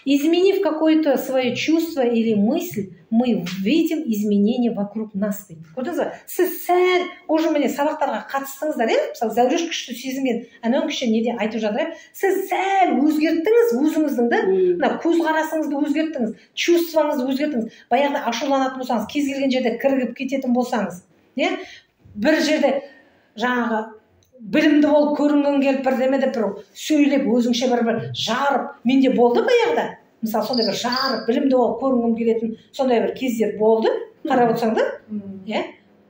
изменив какое-то свое чувство или мысль, мы видим изменения вокруг нас. Көрдіңіз бе? Сіз сәл, уже міне сабақтарға қатыстыңыздар, мысалы, зәуреш күшті сезінген, анау күшті неде айтып жатыр, сіз сәл өзгерттіңіз өзіңіздің да, көзқарасыңызды өзгерттіңіз, чувствоңызды өзгерттіңіз. Баяғыда ашуланатын болсаңыз, кез келген жерде кіргіп кететін болсаңыз, бір жерде жаңағы білімді болып көрінгің келіп бірдеме деп бір сөйлеп өзіңше бір жарып, менде болды баяғыда. Мысалы, сондай бір жарып, білімді болып көрінгім келетін сондай бір кездер болды. Қарап отырсаң да?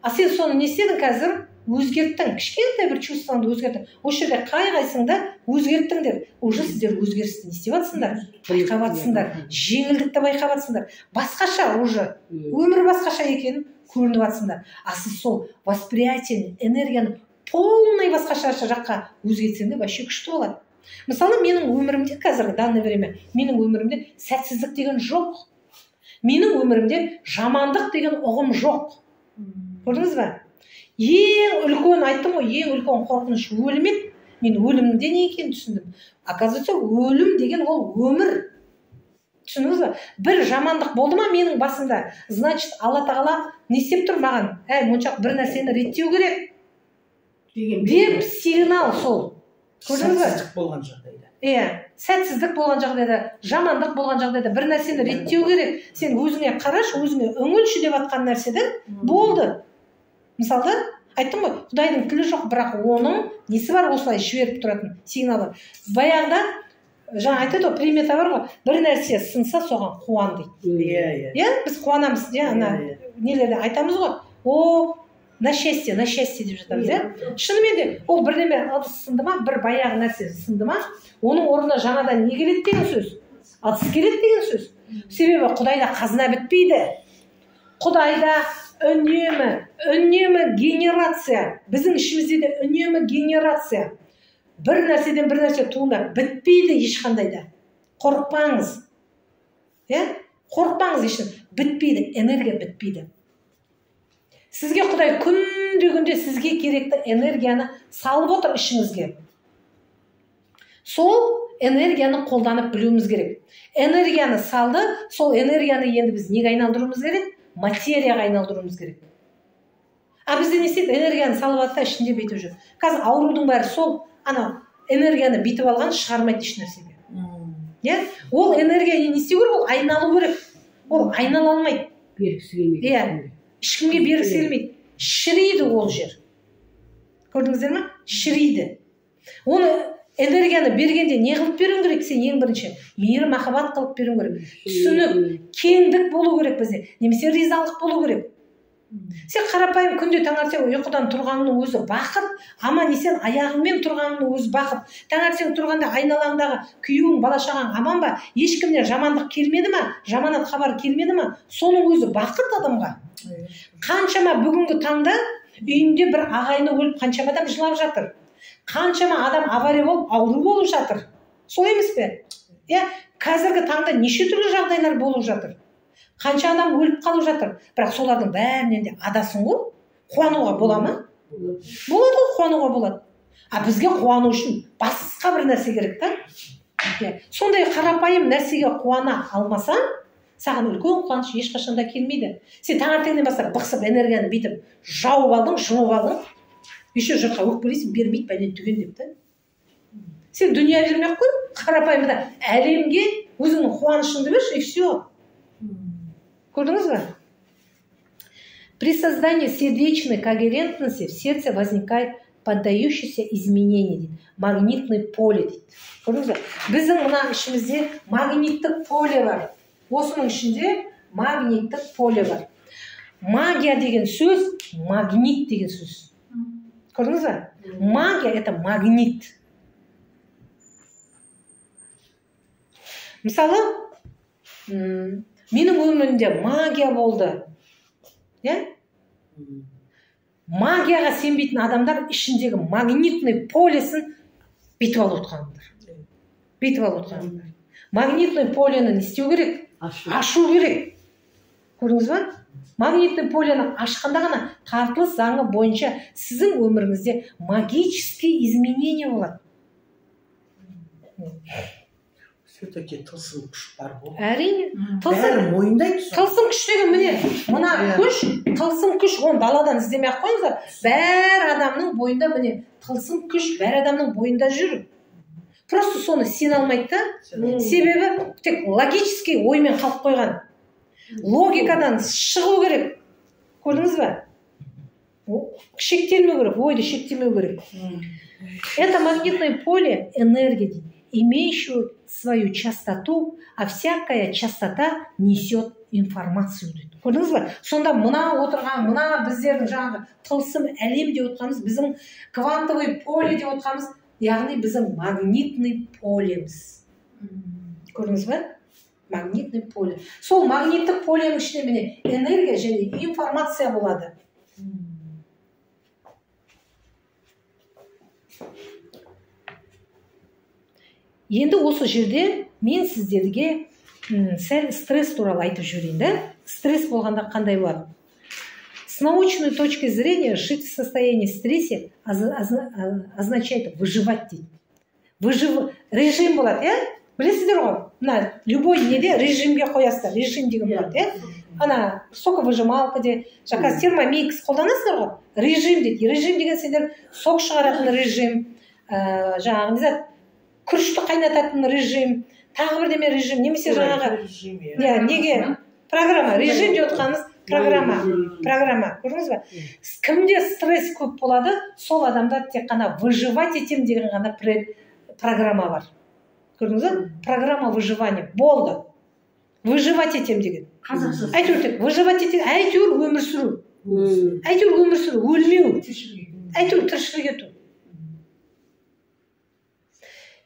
А сен соны не істедің қазір? Өзгерттің, кішкентай бір чувствоңды өзгерттің. Осы жерде қай-қайсыңда өзгерттіңдер. Уже сіздер өзгерісті не істеп жатсыңдар? Байқап жатсыңдар. Жеңілдікті байқап жатсыңдар. Басқаша уже, өмір басқаша екенін көрініп жатсыңдар. А сіз сол восприятие, энергияны полный басқаша жаққа өзгертсең де вообще күшті болады. Мысалы, менің өмірімде қазіргі данное время, менің өмірімде сәтсіздік деген жоқ. Менің өмірімде жамандық деген ұғым жоқ. Көрдіңіз бе? Ең үлкен, айттым ғой, ең үлкен қорқыныш өлім еді. Мен өлімде не екенін түсіндім. Оказывается, өлім деген ол өмір. Түсіндіңіз бе? Бір жамандық болды ма менің басымда? Значит, Алла Тағала не істеп тұр маған? Моншақ бір нәрсені реттеу керек. Деп сигнал сол. Көрдіңіз бе? Сәтсіздік болған жағдайда. Сәтсіздік болған жағдайда, жамандық болған жағдайда бір нәрсені реттеу керек. Сен өзіңе қарашы, өзіңе үңілші деп атқан нәрседен болды. Мысалы, айттым ғой, Құдайдың тілі жоқ, бірақ оның несі бар осылай жіберіп тұратын сигналы. Баяғыда жаңа айтады ғой, примета бар ғой, бір нәрсе сынса соған қуан дейді. Біз қуанамыз, нелерде айтамыз ғой, на счастье деп жатамыз, Шынымен де, ол бірдеме ыдыс сынды ма, бір баяғы нәрсе сынды ма, оның орнына жаңадан не келеді деген сөз? Ыдыс келеді деген сөз. Себебі Құдайда қазына бітпейді. Құдайда үнемі генерация. Біздің ішімізде де үнемі генерация. Бір нәрседен бір нәрсе туындап бітпейді ешқандайда. Қорықпаңыз. Қорықпаңыз ешін. Бітпейді, энергия бітпейді. Сізге Құдай күнде сізге керекті энергияны салып отыр ішіңізге. Сол энергияны қолданып білуіміз керек. Энергияны салды, сол энергияны енді біз неге айналдыруымыз керек? Материяға айналдыруымыз керек. А бізде не істейді? Энергияны салып атта ішінде бейтіп жүр. Қазір аурудың бәрі сол, энергияны бейтіп алған шығармайды еш нәрсеге. Ол энергия не істеу керек? Ол айналу керек. Ол айнала алмайды. Бергісі келмейді. Ешкімге бергісі келмейді. Шірейді ол жер. Көрдіңіздер ме? Шірейді. Оны энергияны бергенде не қылып беруің керек? Сен ең бірінші мейір махаббат қылып беруің керек. Түсінік, кеңдік болу керек бізде. Немесе ризалық болу керек. Сен қарапайым күнде таңертең ұйқыдан тұрғанның өзі бақыт, аман есен аяғыңмен тұрғанның өзі бақыт. Таңертең тұрғанда айналаңдағы күйеуің, бала-шағаң аман ба? Ешкімнен жамандық келмеді ма? Жаманат хабар келмеді ма? Соның өзі бақыт адамға. Қаншама бүгінгі таңда үйінде бір ағайыны өліп, қаншама адам жылап жатыр. Қаншама адам авария болып, ауру болып жатыр. Сол емес пе? Қазіргі таңда неше түрлі жағдайлар болып жатыр. Қанша адам өліп қалып жатыр. Бірақ солардың бәрінен де адасың ғой. Қуануға бола ма? Болады ғой, қуануға болады. А бізге қуану үшін басқа бір нәрсе керек та. Сондай қарапайым нәрсеге қуана алмасаң, саған үлкен қуаныш ешқашанда келмейді. Сен таңертеңнен бастап бықсып энергияны бүйтіп жауып алдың, жұмып алдың. Еще жұртқа өкпелейсің, бермейді бәлен түген деп та. Сен дүние бермей қой, қарапайымда әлемге өзіңнің қуанышыңды берші, и все. Көрдіңіз бе? При создании сердечной когерентности в сердце возникает поддающийся изменения дейді. Магнитный поле дейді. Көрдіңіз бе? Біздің мына ішімізде магниттік поле бар. Осының ішінде магниттік поле бар. Магия деген сөз, магнит деген сөз. Көрдіңіз бе? Магия – это магнит. Мысалы, менің өмірімде магия болды. Магияға сенбейтін адамдар ішіндегі магнитный полесін битіп алып отқандар. Магнитный полені не істеу керек? Ашу керек. Көрдіңіз ба? Магнитный полені ашқанда ғана тартылыс заңы бойынша сіздің өміріңізде магические изменения болады. Все-таки тылсым күш бар ғой. Әрине. Бәрі мойындайды. Тылсым күш деген міне, мына күш, тылсым күш, оны даладан іздемей-ақ қойыңыздар. Бәр адамның бойында міне, тылсым күш бәр адамның бойында жүр. Просто соны сен алмайды да. Себебі тек логический оймен қалып қойған. Логикадан шығу керек. Көрдіңіз бе? Шектелмеу керек, ойды шектемеу керек. Это магнитное поле энергии, имеющую свою частоту, а всякая частота несет информацию. Көрдіңіз бе? Сонда мына отырған, мына біздердің жаңағы тылсым әлем деп отқанымыз, біздің квантовый поле деп отқанымыз, яғни біздің магнитный полеміз. Көрдіңіз бе? Магнитный поле. Сол магниттік поленің ішінде міне энергия және информация болады. Енді осы жерде мен сіздерге сәл стресс туралы айтып жіберейін, да? Стресс болғанда қандай болады? С научной точки зрения жить в состоянии стресса означает выживать дейді. Режим болады, білесіздер ғой? Мына любой неде режимге қоясыздар, режим деген болады, Ана соковыжималка де, жаңа термомикс қолданасыздар ғой? Режим дейді. Режим деген сендер сок шығаратын режим, жаңағы не зат күрішті қайнататын режим, тағы бірдеме режим, немесе жаңағы неге программа, режим деп отқанымыз программа, көрдіңіз бе? Кімде стресс көп болады, сол адамда тек қана выживать етем деген ғана программа бар. Көрдіңіз бе? Программа выживания болды. Выживать етем деген. Әйтеуір тек выживать етем, әйтеуір өмір сүру. Әйтеуір өмір сүру, өлмеу. Әйтеуір тіршілік ету.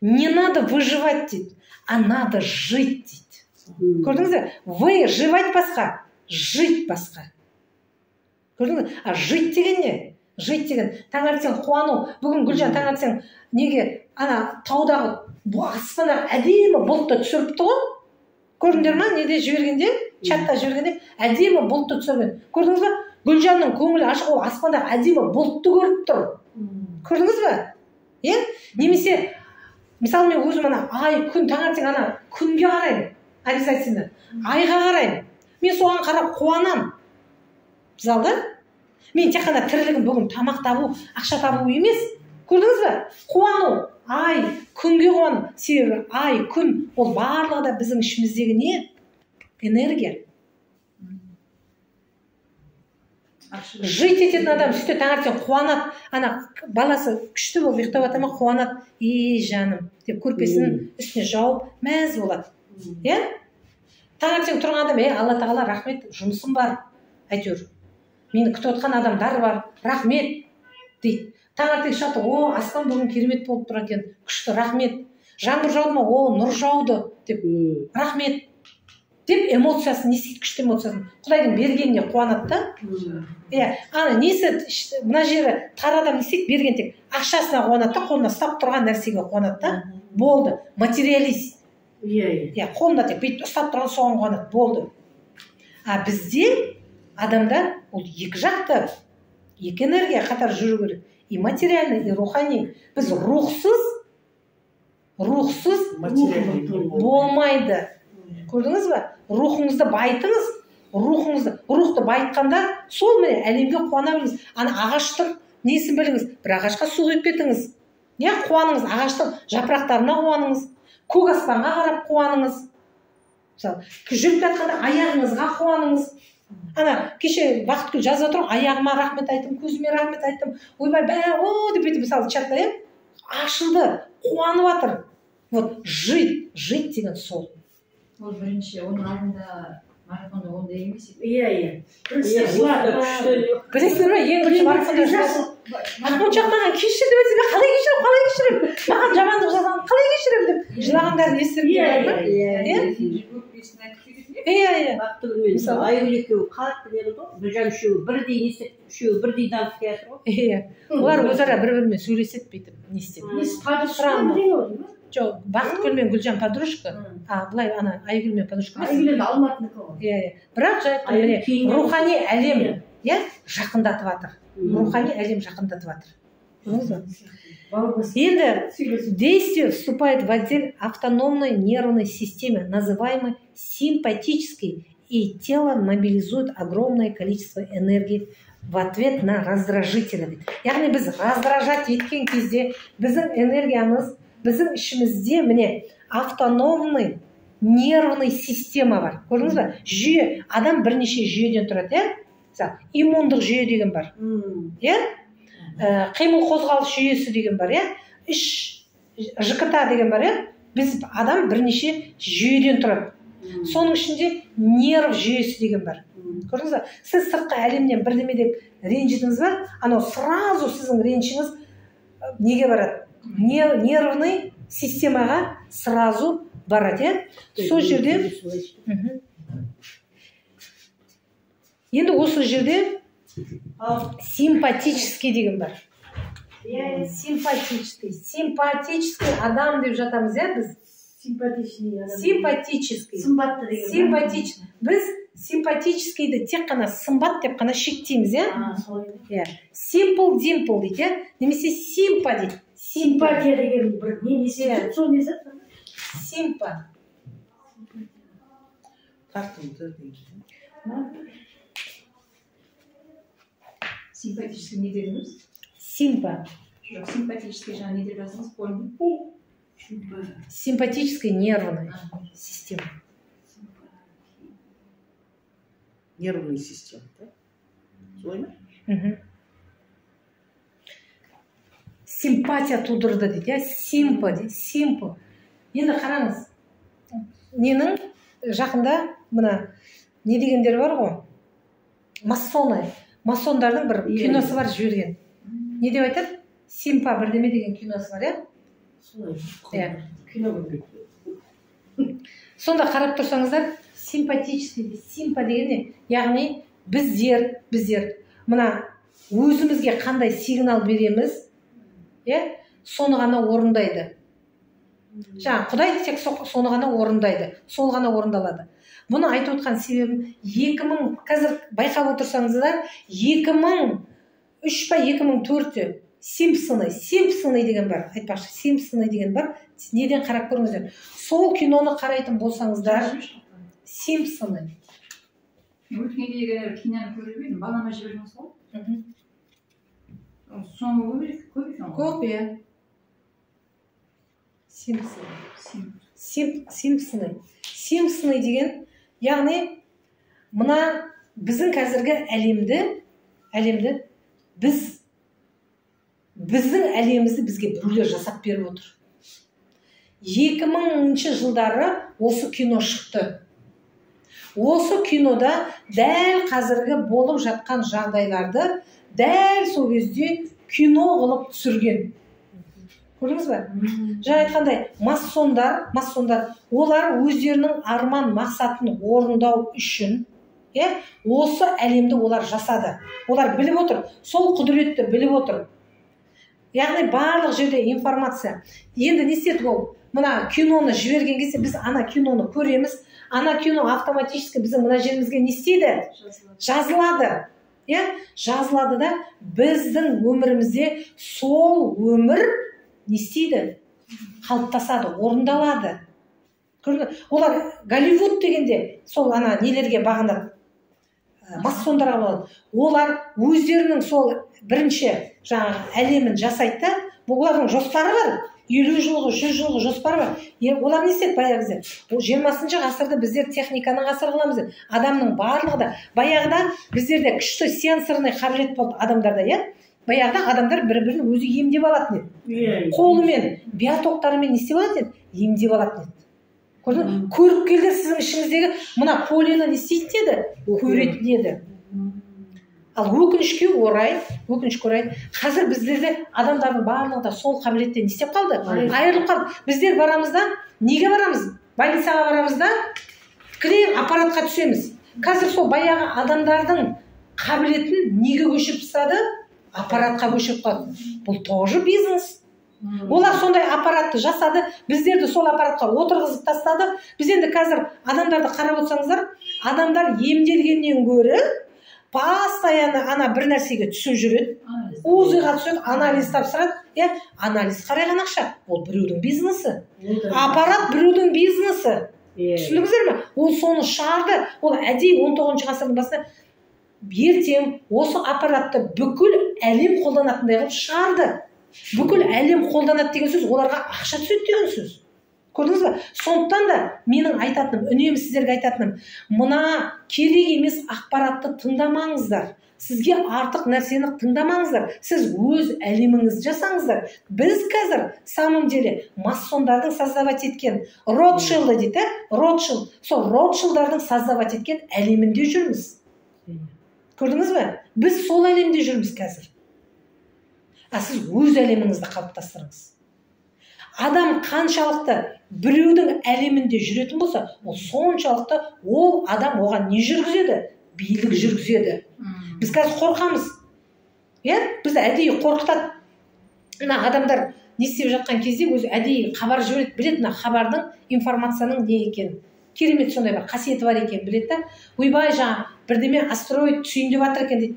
Не надо выживать дейді, а надо жить дейді. Көрдіңіз бе? Выживать басқа, жить басқа. Көрдіңіз бе? А жить деген не? Жить деген таңертең қуану. Бүгін Гүлжан таңертең неге ана таудағы аспаннан әдемі бұлтты түсіріпті ғой? Көрдіңдер ма? Неде жібергенде, чатта жібергенде әдемі бұлтты түсірген. Көрдіңіз бе? Гүлжанның көңілі ашық, ол аспанда әдемі бұлтты көріп тұр. Көрдіңіз бе? Немесе мысалы мен өзім ана ай, күн, таңертең ана күнге қараймын, обязательно. Айға қараймын. Мен соған қарап қуанам. Залда? Мен тек қана тірлігім бүгін тамақ табу, ақша табу емес. Көрдіңіз бе? Қуану. Ай, күнге қуану. Себебі ай, күн, ол барлығы да біздің ішіміздегі не? Энергия. Жить ететін адам сөйте таңертең қуанады. Ана баласы күшті болып ұйықтап жатыр ма, қуанады. Жаным деп көрпесін үстіне жауып мәз болады. Таңертең тұрған адам, алла тағала рахмет, жұмысым бар. Әйтеуір мені күтіп отқан адамдар бар, рахмет дейді. Таңертең шаты, аспан бүгін керемет болып тұр екен, күшті, рахмет. Жаңбыр жауды ма, нұр жауды деп, рахмет деп эмоциясын, не істейді, күшті эмоциясын Құдайдың бергеніне қуанады да. Ана несі, мына жері тар адам не істейді, берген тек ақшасына қуанады да, қолына ұстап тұрған нәрсеге қуанады да. Болды, материалист. Қолында тек бүйтіп ұстап тұрған соған қуанады, болды. А бізде адамда ол екі жақты, екі энергия қатар жүру керек. И материальный, и рухани. Біз рухсыз болмайды. Көрдіңіз бе? Рухыңызды байтыңыз, рухты байтқанда сол міне әлемге қуана біліңіз. Ана ағаштың несін біліңіз, бір ағашқа су құйып кетіңіз. Қуаныңыз, ағаштың жапырақтарына қуаныңыз, көк аспанға қарап қуаныңыз. Жүріп жатқанда аяғыңызға қуаныңыз. ана кеше Бақытгүл жазып отыр, аяғыма рахмет айттым, көзіме рахмет айттым, ойбай о деп бүйтіп мысалы чатта ашылды, қуанып жатыр. Вот жить деген сол. Ол бірінші, оның алдында марафонда ондай емес еді. Иә. Білесіңдер ме, ең бірінші марафонда Ахмоншақ маған кешір деп айтса, мен қалай кешірем? Маған жамандық жасаған қалай кешірем деп жылағандарын естіріп Иә. Мысалы Айгүл екеуі қатты не қылды ғой, Гүлжан үшеуі бірдей не істеп, үшеуі бірдей дамып келатыр ғой. Иә. Олар өзара бір-бірімен сөйлеседі бүйтіп, не істеп. Жоқ, Бақытгүл мен Гүлжан подружка, былай ана Айгүл мен подружка. Айгүл енді Алматынікі ғой. Иә. Бірақ жайттым міне рухани әлем, иә, жақындатып жатыр. Рухани әлем жақындатып жатыр. Енді действие вступает в отдел автономной нервной системы, называемой симпатической, и тело мобилизует огромное количество энергии в ответ на раздражители. Яғни біз раздражать еткен кезде біздің энергиямыз, біздің ішімізде міне автономный нервный система бар. Көрдіңіз ба? Жүйе, адам бірнеше жүйеден тұрады, иә? Мысалы, иммундық жүйе деген бар. Иә? Қимыл қозғалыс жүйесі деген бар, иә? Іш ЖКТ деген бар, иә? Біз адам бірнеше жүйеден тұрады. Соның ішінде нерв жүйесі деген бар. Көрдіңіз ба? Сіз сыртқы әлемнен бірдеме деп ренжідіңіз ба? Анау сразу сіздің ренжіңіз неге барады? Нервный системаға сразу барады, иә? Сол жерде енді осы жерде симпатический деген бар. Симпатический адам деп жатамыз, иә, біз? Симпатический. Біз симпатическийді тек қана сымбат деп қана шектейміз, иә? Simple dimple дейді, иә? Немесе симпа дейді. Симпатия деген бір не несі? Сол не зат? Симпа. Тартымды дейді. Симпатический не дедіңіз? Симпа. Жоқ, симпатический жаңа не деп жаздыңыз, понял? Симпатическая нервная система. Нервная система, да? Солай ма? Симпатия тудырды дейді, симпа дейді, симпа. Енді қараңыз, ненің жақында мына не дегендер бар ғой? Масондардың бір киносы бар жіберген. Не деп айтады? Симпа бірдеме деген киносы бар, иә? Сонда қарап тұрсаңыздар, симпатический, симпа деген не? Яғни біздер мына өзімізге қандай сигнал береміз, соны ғана орындайды. Жаңа Құдай тек соны ғана орындайды, сол ғана орындалады. Бұны айтып отқан себебім 2000, қазір байқап отырсаңыздар, 2003 па 2004-те Симпсоны деген бар, айтпақшы, Симпсоны деген бар, неден қарап көріңіздер. Сол киноны қарайтын болсаңыздар, Симпсоны. Өткендегі киноны көріп едім, балама жібердіңіз ғой? Соңғы көп екен ғой? Көп, иә. Симпсоны деген, яғни мына біздің қазіргі әлемді біздің әлемімізді бізге біреулер жасап беріп отыр. 2000-ші жылдары осы кино шықты. Осы кинода дәл қазіргі болып жатқан жағдайларды дәл сол кезде кино қылып түсірген. Көрдіңіз ба? Жаңа айтқандай, масондар, олар өздерінің арман мақсатын орындау үшін, осы әлемді олар жасады. Олар біліп отыр, сол құдіретті біліп отыр. Яғни барлық жерде информация. Енді не істеді ол? Мына киноны жіберген кезде біз ана киноны көреміз, ана кино автоматически біздің мына жерімізге не істейді? Жазылады. Жазылады да біздің өмірімізде сол өмір не істейді? Қалыптасады, орындалады. Олар Голливуд дегенде сол ана нелерге бағынады, масондарға болады. Олар өздерінің сол бірінші жаңағы әлемін жасайды да, олардың жоспары бар. 50 жылғы 100 жылғы жоспар бар. Олар не істеді баяғы кезде? 20 ғасырда біздер техниканың ғасыры қыламыз. Адамның барлығы да баяғыда біздерде күшті сенсорный қабілет болды адамдарда, иә? Баяғыда адамдар бір-бірін өзі емдеп алатын еді. Қолымен, биотоктарымен не істеп алатын еді? Емдеп алатын еді. Көрдіңіз? Көріпкелдер сіздің ішіңіздегі мына полені не істейтін еді? Көретін еді. Ал өкінішке орай, қазір біздерде адамдардың барлығы да сол қабілеттен не істеп қалды? Айырылып қалды. Біздер барамыз да, неге барамыз? Больницаға барамыз да, тікелей аппаратқа түсеміз. Қазір сол баяғы адамдардың қабілетін неге көшіріп тастады? Аппаратқа көшіріп қалды. Бұл тоже бизнес. Олар сондай аппаратты жасады, біздерді сол аппаратқа отырғызып тастады. Біз енді қазір адамдарды қарап отырсаңыздар, адамдар емделгеннен гөрі постоянно ана бір нәрсеге түсіп жүреді, УЗИ-ға түседі, анализ тапсырады. Анализ қарайған ақша, ол біреудің бизнесі. Аппарат біреудің бизнесі. Түсіндіңіздер ме? Ол соны шығарды. Ол әдейі 19 ғасырдың басында ертең осы аппаратты бүкіл әлем қолданатындай қылып шығарды. Бүкіл әлем қолданады деген сөз, оларға ақша түседі деген сөз. Көрдіңіз ба? Сондықтан да менің айтатыным, үнемі сіздерге айтатыным, мына керек емес ақпаратты тыңдамаңыздар. Сізге артық нәрсені тыңдамаңыздар. Сіз өз әлеміңізді жасаңыздар. Біз қазір самом деле масондардың создавать еткен Ротшилды дейді, Ротшилд. Сол Ротшилдардың создавать еткен әлемінде жүрміз. Көрдіңіз ба? Біз сол әлемде жүрміз қазір. А сіз өз әлеміңізді қалыптастырыңыз. Адам қаншалықты біреудің әлемінде жүретін болса, ол соншалықты ол адам оған не жүргізеді? Билік жүргізеді. Біз қазір қорқамыз. Біз әдейі қорқытады. Мына адамдар не істеп жатқан кезде өзі әдейі хабар жібереді, біледі, мына хабардың информацияның не екенін. Керемет сондай бір қасиеті бар екенін біледі да. Ойбай, жаңа бірдеме астероид түсейін деп жатыр екен дейді.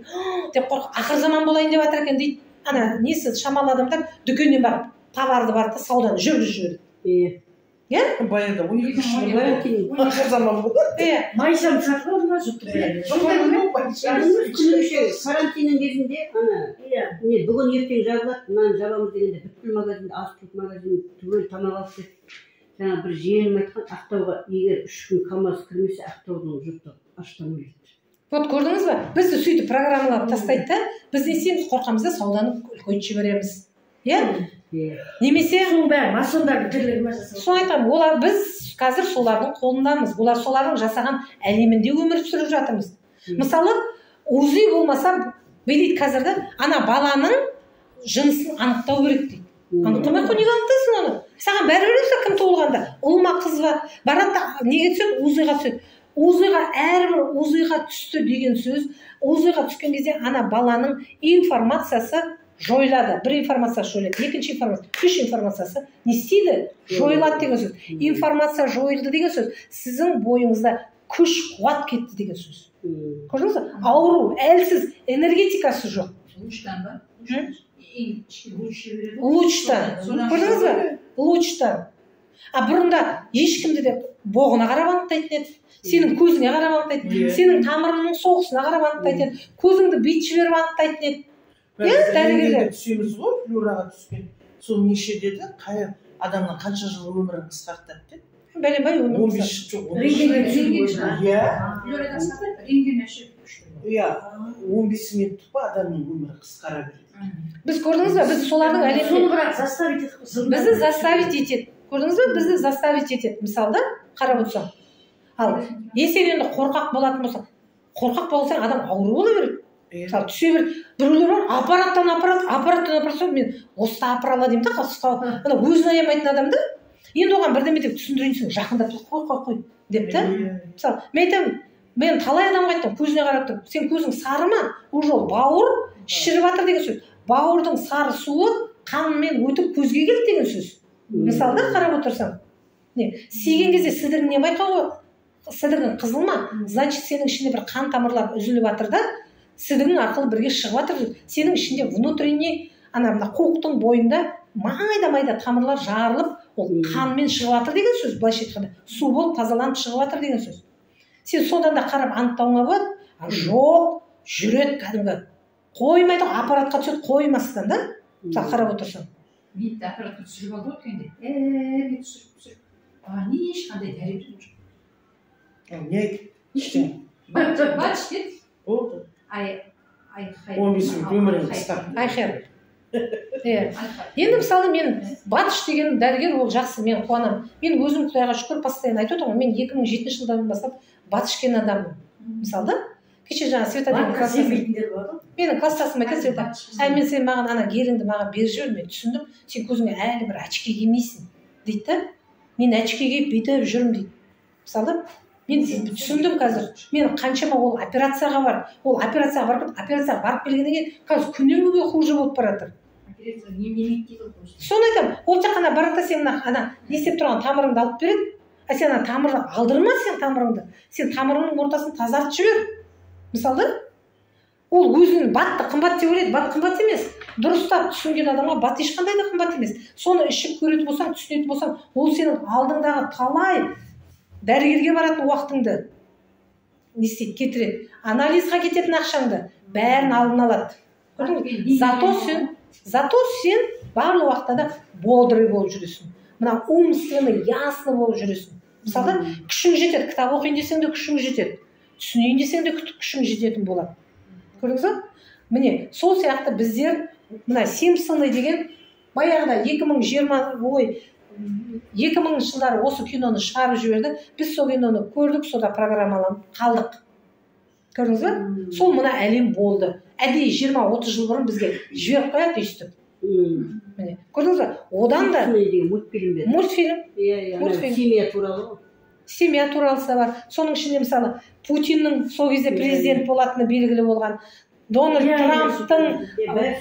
Деп қорқып, ақыр заман болайын деп жатыр екен дейді. Ана несі шамалы адамдар дүкеннен барып товарды барды, сауданы жүргізіп жүреді. Баяғыда 12 заман болды. Майшам сатып ма жұтты? Карантиннің кезінде бүгін ертең жабылады, мынаны жабамыз дегенде бүткіл магазинде, азық-түлік магазин түгел тамақ алып кетті. Жаңа бір жиенім айтқан, Ақтауға егер 3 күн КамАЗ кірмесе, Ақтаудың жұрты аштан өледі. Вот көрдіңіз ба? Бізді сөйтіп программалап тастайды да, біз не істейміз? Қорқамыз да сауданы үлкен жібереміз. Немесе масондардың тірлігі ма жасау? Соны айтамын, олар біз қазір солардың қолындамыз. Олар солардың жасаған әлемінде өмір сүріп жатырмыз. Мысалы, УЗИ болмаса, дейді қазірді, ана баланың жынысын анықтау керек дейді. Анықтамай қой, неге анықтайсың оны? Саған бәрі өлесі кім туылғанда? Ұл ма, қыз ба? Барады да неге түседі? УЗИ-ға түседі. УЗИ-ға әрбір УЗИ-ға түсті деген сөз, УЗИ-ға түскен кезде ана баланың информациясы жойылады. Бір информациясы жойылады, екінші информация, үш информациясы не істейді? Жойылады деген сөз. Информация жойылды деген сөз. Сіздің бойыңызда күш, қуат кетті деген сөз. Көрдіңіз бе? Ауру, әлсіз, энергетикасы жоқ. Лучтан ба? Лучтан. Көрдіңіз бе? Лучтан. Бұрында ешкімді де боғына қарап анықтайтын еді. Сенің көзіңе қарап анықтайтын еді. Сенің тамырының соғысына қарап анықтайтын еді. Көзіңді бит жіберіп анықтайтын еді. Дәрігерлер түсеміз ғой, флюраға түскен. Сол неше деді, қай адамның қанша жыл өмірін қысқартады деді. Бәлем-бай өмірін қысқартады. 15 минут па адамның өмірі қысқара береді. Біз көрдіңіз бе? Біз солардың әлеміне бірақ заставить етеді. Бізді заставить етеді. Көрдіңіз бе? Бізді заставить етеді. Мысалы, қарап отырсаң. Ал, есе енді қорқақ болатын болса, қорқақ болсаң адам ауру бола береді. Мысалы, түсе береді. Біреулер бар, аппараттан мен осыда апарала деймін да, өзін аямайтын адамды, енді оған бірдеме деп түсіндірейінсің, жақындап қой, деп та. Мысалы, мен айтамын, мен талай адамға айттым, көзіне қарап тұрып, сен көзің сары ма? Уже бауыр шіріп жатыр деген сөз. Бауырдың сары суы қанмен өтіп көзге келді деген сөз. Мысалы да қарап отырсаң. Сүйген кезде сідірің не байқауы? Сідірің қызыл ма? Значит, сенің ішінде бір қан тамырлар үзіліп жатыр да, сідірің арқылы бірге шығып жатыр. Сенің ішінде внутренний, мына қуықтың бойында майда тамырлар жарылып, ол қанмен шығып жатыр деген сөз. Былайша айтқанда, су болып тазаланып шығып жатыр деген сөз. Сен содан да қарап анықтауыңа болады, жоқ, жүреді кәдімгі. Қоймайды, аппаратқа түседі, қоймастан да, қарап отырсаң. Мені де аппаратқа түсіріп алды өткенде түсіріп не ешқандай дәрігер жоқ. Не ештеңе Батыш деді. болды. Ай 15 минут өмірің қысқарды. Айхер. Енді мысалы мен Батыш деген дәрігер ол жақсы, мен қуанамын. Мен өзім Құдайға шүкір постоянно айтып отырмын, мен 2007 жылдан бастап Батыш кен адаммын. Мысалы да, кеше жаңа Света деген класстасым. Менің класстасым айтады, Света, мен сен маған ана геліңді маған беріп жібер, мен түсіндім, сен көзіңе әлі бір очки кимейсің дейді да. Мен очки киіп бүйтіп жүрмін дейді. Мысалы да, мен түсіндім қазір. Мен қаншама ол операцияға бар. Ол операцияға барып келгеннен кейін қазір күннен күнге хуже болып бара жатыр. Соны айтамын, ол тек қана барады да сен ана не істеп тұрған тамырыңды алып береді, а сен ана тамырды алдырма, сен тамырыңды. Сен тамырыңның ортасын тазартып жібер. Мысалы, ол өзінің батты қымбат деп ойлайды, бат қымбат емес. Дұрыстап түсінген адамға бат ешқандай да қымбат емес. Соны ішіп көретін болсаң, түсінетін болсаң, ол сенің алдыңдағы талай дәрігерге баратын уақытыңды не істейді, кетіреді. Анализға кететін ақшаңды бәрін алдын алады. Зато сен барлық уақытта да бодрый болып жүресің. Мына умственный, ясный болып жүресің. Мысалы, күшің жетеді, кітап оқиын десең де күшің жетеді. Түсінейін десең де күшің жететін болады. Көрдіңіз бе? Міне, сол сияқты біздер мына Симпсоны деген баяғыда 2000 жылдары осы киноны шығарып жіберді. Біз сол киноны көрдік, сода программаланып қалдық. Көрдіңіз бе? Сол мына әлем болды. Әдейі 20-30 жыл бұрын бізге жіберіп қояды өйстіп. Міне, көрдіңіз бе? Одан да мультфильм. Семья туралысы бар. Соның ішінде мысалы Путиннің сол кезде президент болатыны белгілі болған. Дональд Трамптың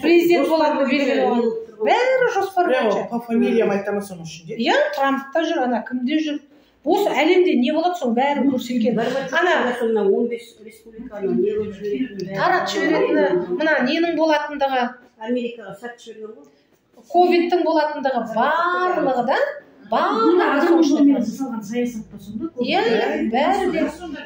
президент болатыны белгілі болған. Бәрі жоспар бойынша. По фамилиям айтамын соның ішінде. Иә, Трампта жүр, ана кімде жүр. Осы әлемде не болады, соның бәрін көрсеткен. Ана 15 республиканың не болып жүретіні, таратып жіберетіні, мына ненің болатындығы, Америкаға сатып жіберген ғой. ковидтің болатындығы барлығы да, барлығы жасалған саясат болсын да. Иә, бәрі де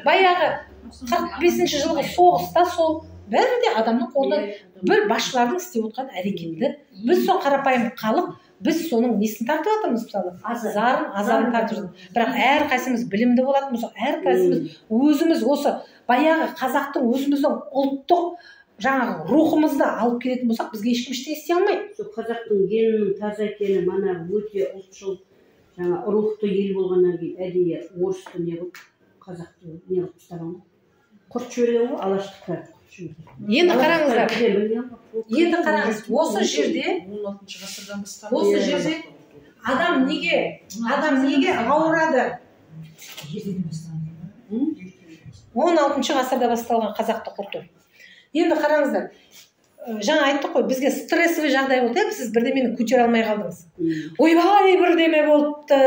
баяғы 45-ші жылғы соғыста сол бәрі де адамның қолында бір басшылардың істеп отқан әрекеті. Біз сол қарапайым халық, біз соның несін тартып жатырмыз, мысалы, азарын тартып жатырмыз. Бірақ әрқайсымыз білімді болатын болса, әрқайсымыз өзіміз осы баяғы қазақтың өзіміздің ұлттық жаңағы рухымызды алып келетін болсақ, бізге ешкім ештеңе істей алмайды. Сол қазақтың генінің таза екені, мана өте ұлтшыл, жаңа рухты ел болғаннан кейін әдейі орысты не қылып, қазақты не қылып тастаған ғой. Құрт жіберген ғой, алаштықтар. Енді қараңыз, осы жерде 16 ғасырдан бастап. Осы жерде адам неге ауырады? 16 ғасырда басталған қазақты құрту. Енді қараңыздар, жаңа айттық қой, бізге стрессовый жағдай болды, сіз бірдемені көтере алмай қалдыңыз. Ойбай, бірдеме болыпты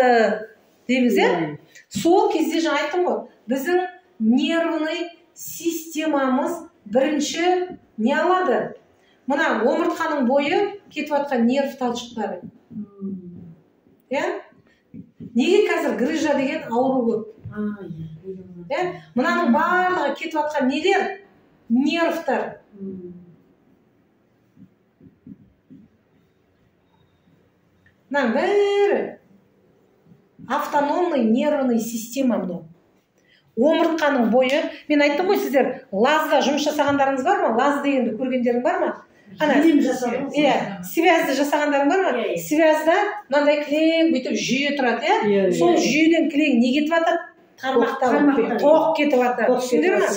дейміз, сол кезде жаңа айттым ғой, біздің нервный системамыз бірінші не алады? Мына омыртқаның бойы кетіп жатқан нерв талшықтары. Неге қазір грыжа деген ауру көп? Мынаның барлығы кетіп жатқан нелер? Нервтар. Мынаның бәрі автономный нервный система мынау. Омыртқаның бойы, мен айттым ғой, сіздер лазда жұмыс жасағандарыңыз бар ма? Лаз дегенді көргендерің бар ма? Связьді жасағандарың бар ма? Связьда мынандай кілең бүйтіп жүйе тұрады, сол жүйеден кілең не кетіп жатыр? Тармақтар, тоқ кетіп жатыр. Түсіндер ме?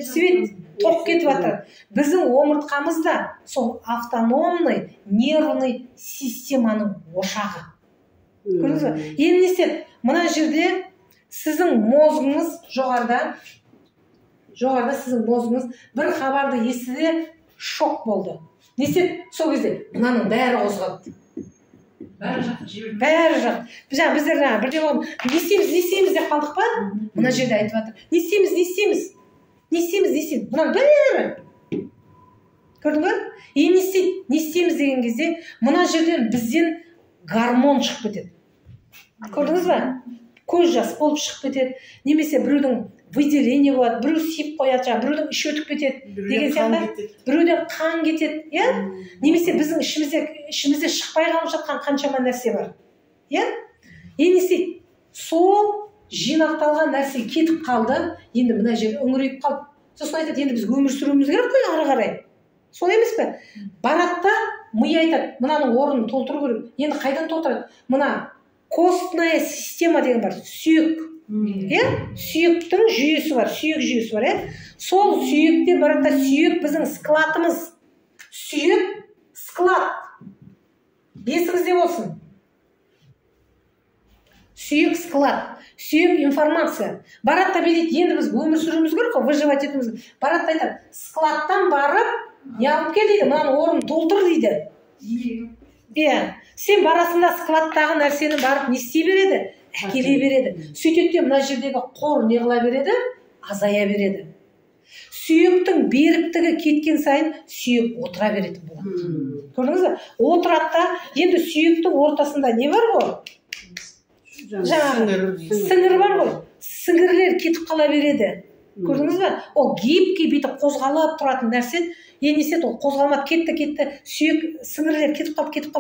Свет, тоқ кетіп жатыр. Біздің омыртқамызда сол автономный нервный системаның ошағы. Көрдіңіз бе? Енді не істеді? Мына жерде сіздің мозғыңыз жоғарда сіздің мозғыңыз бір хабарды естіде шок болды. Не істеді? Сол кезде мынаның бәрі қозғалды. Бәрі жақ. Біздер бірде болған, не істейміз деп қалдық па? Мына жерде айтып жатыр. Не істейміз. Мынаның бәрі. Көрдің бе? Не істейміз деген кезде мына жерден бізден гормон шығып кетеді. Көрдіңіз бе? Көз жас болып шығып кетеді. Немесе біреудің выделение болады, біреу сиіп қояды, жаңағы біреудің іші өтіп кетеді деген сияқты, біреуден қан кетеді, иә? Немесе біздің ішімізде шықпай қалып жатқан қаншама нәрсе бар, иә? Енесі сол жинақталған нәрсе кетіп қалды, енді мына жер үңірейіп қалды. Сосын айтады, енді біз өмір сүруіміз керек қой ары қарай. Солай емес пе? Барады да ми айтады, мынаның орнын толтыру керек. Енді қайдан толтырады? Мына костная система деген бар, сүйек. Иә? Сүйектің жүйесі бар, сүйек жүйесі бар, иә? Сол сүйекте барады да, сүйек біздің складымыз. Сүйек склад. Есіңізде болсын. Сүйек склад, сүйек информация. Барады да дейді, енді біз өмір сүруіміз керек қой, выживать етуіміз. Барады да айтады, складтан барып, не алып кел дейді, мынаның орнын толтыр дейді. Иә, сен барасында складтағы нәрсені барып не істей береді? Әкеле береді. Сөйтеді, мына жердегі қор не қыла береді? Азая береді. Сүйектің беріктігі кеткен сайын сүйек отыра беретін болады. Көрдіңіз бе? Отырады да, енді сүйектің ортасында не бар ғой? Жаңағы сіңір бар ғой, сіңірлер кетіп қала береді. Көрдіңіз бе? Ол гибкий бүйтіп қозғалып тұратын нәрсе, енесет ол қозғалмады, кетті, сүйек сіңірлер кетіп қалды.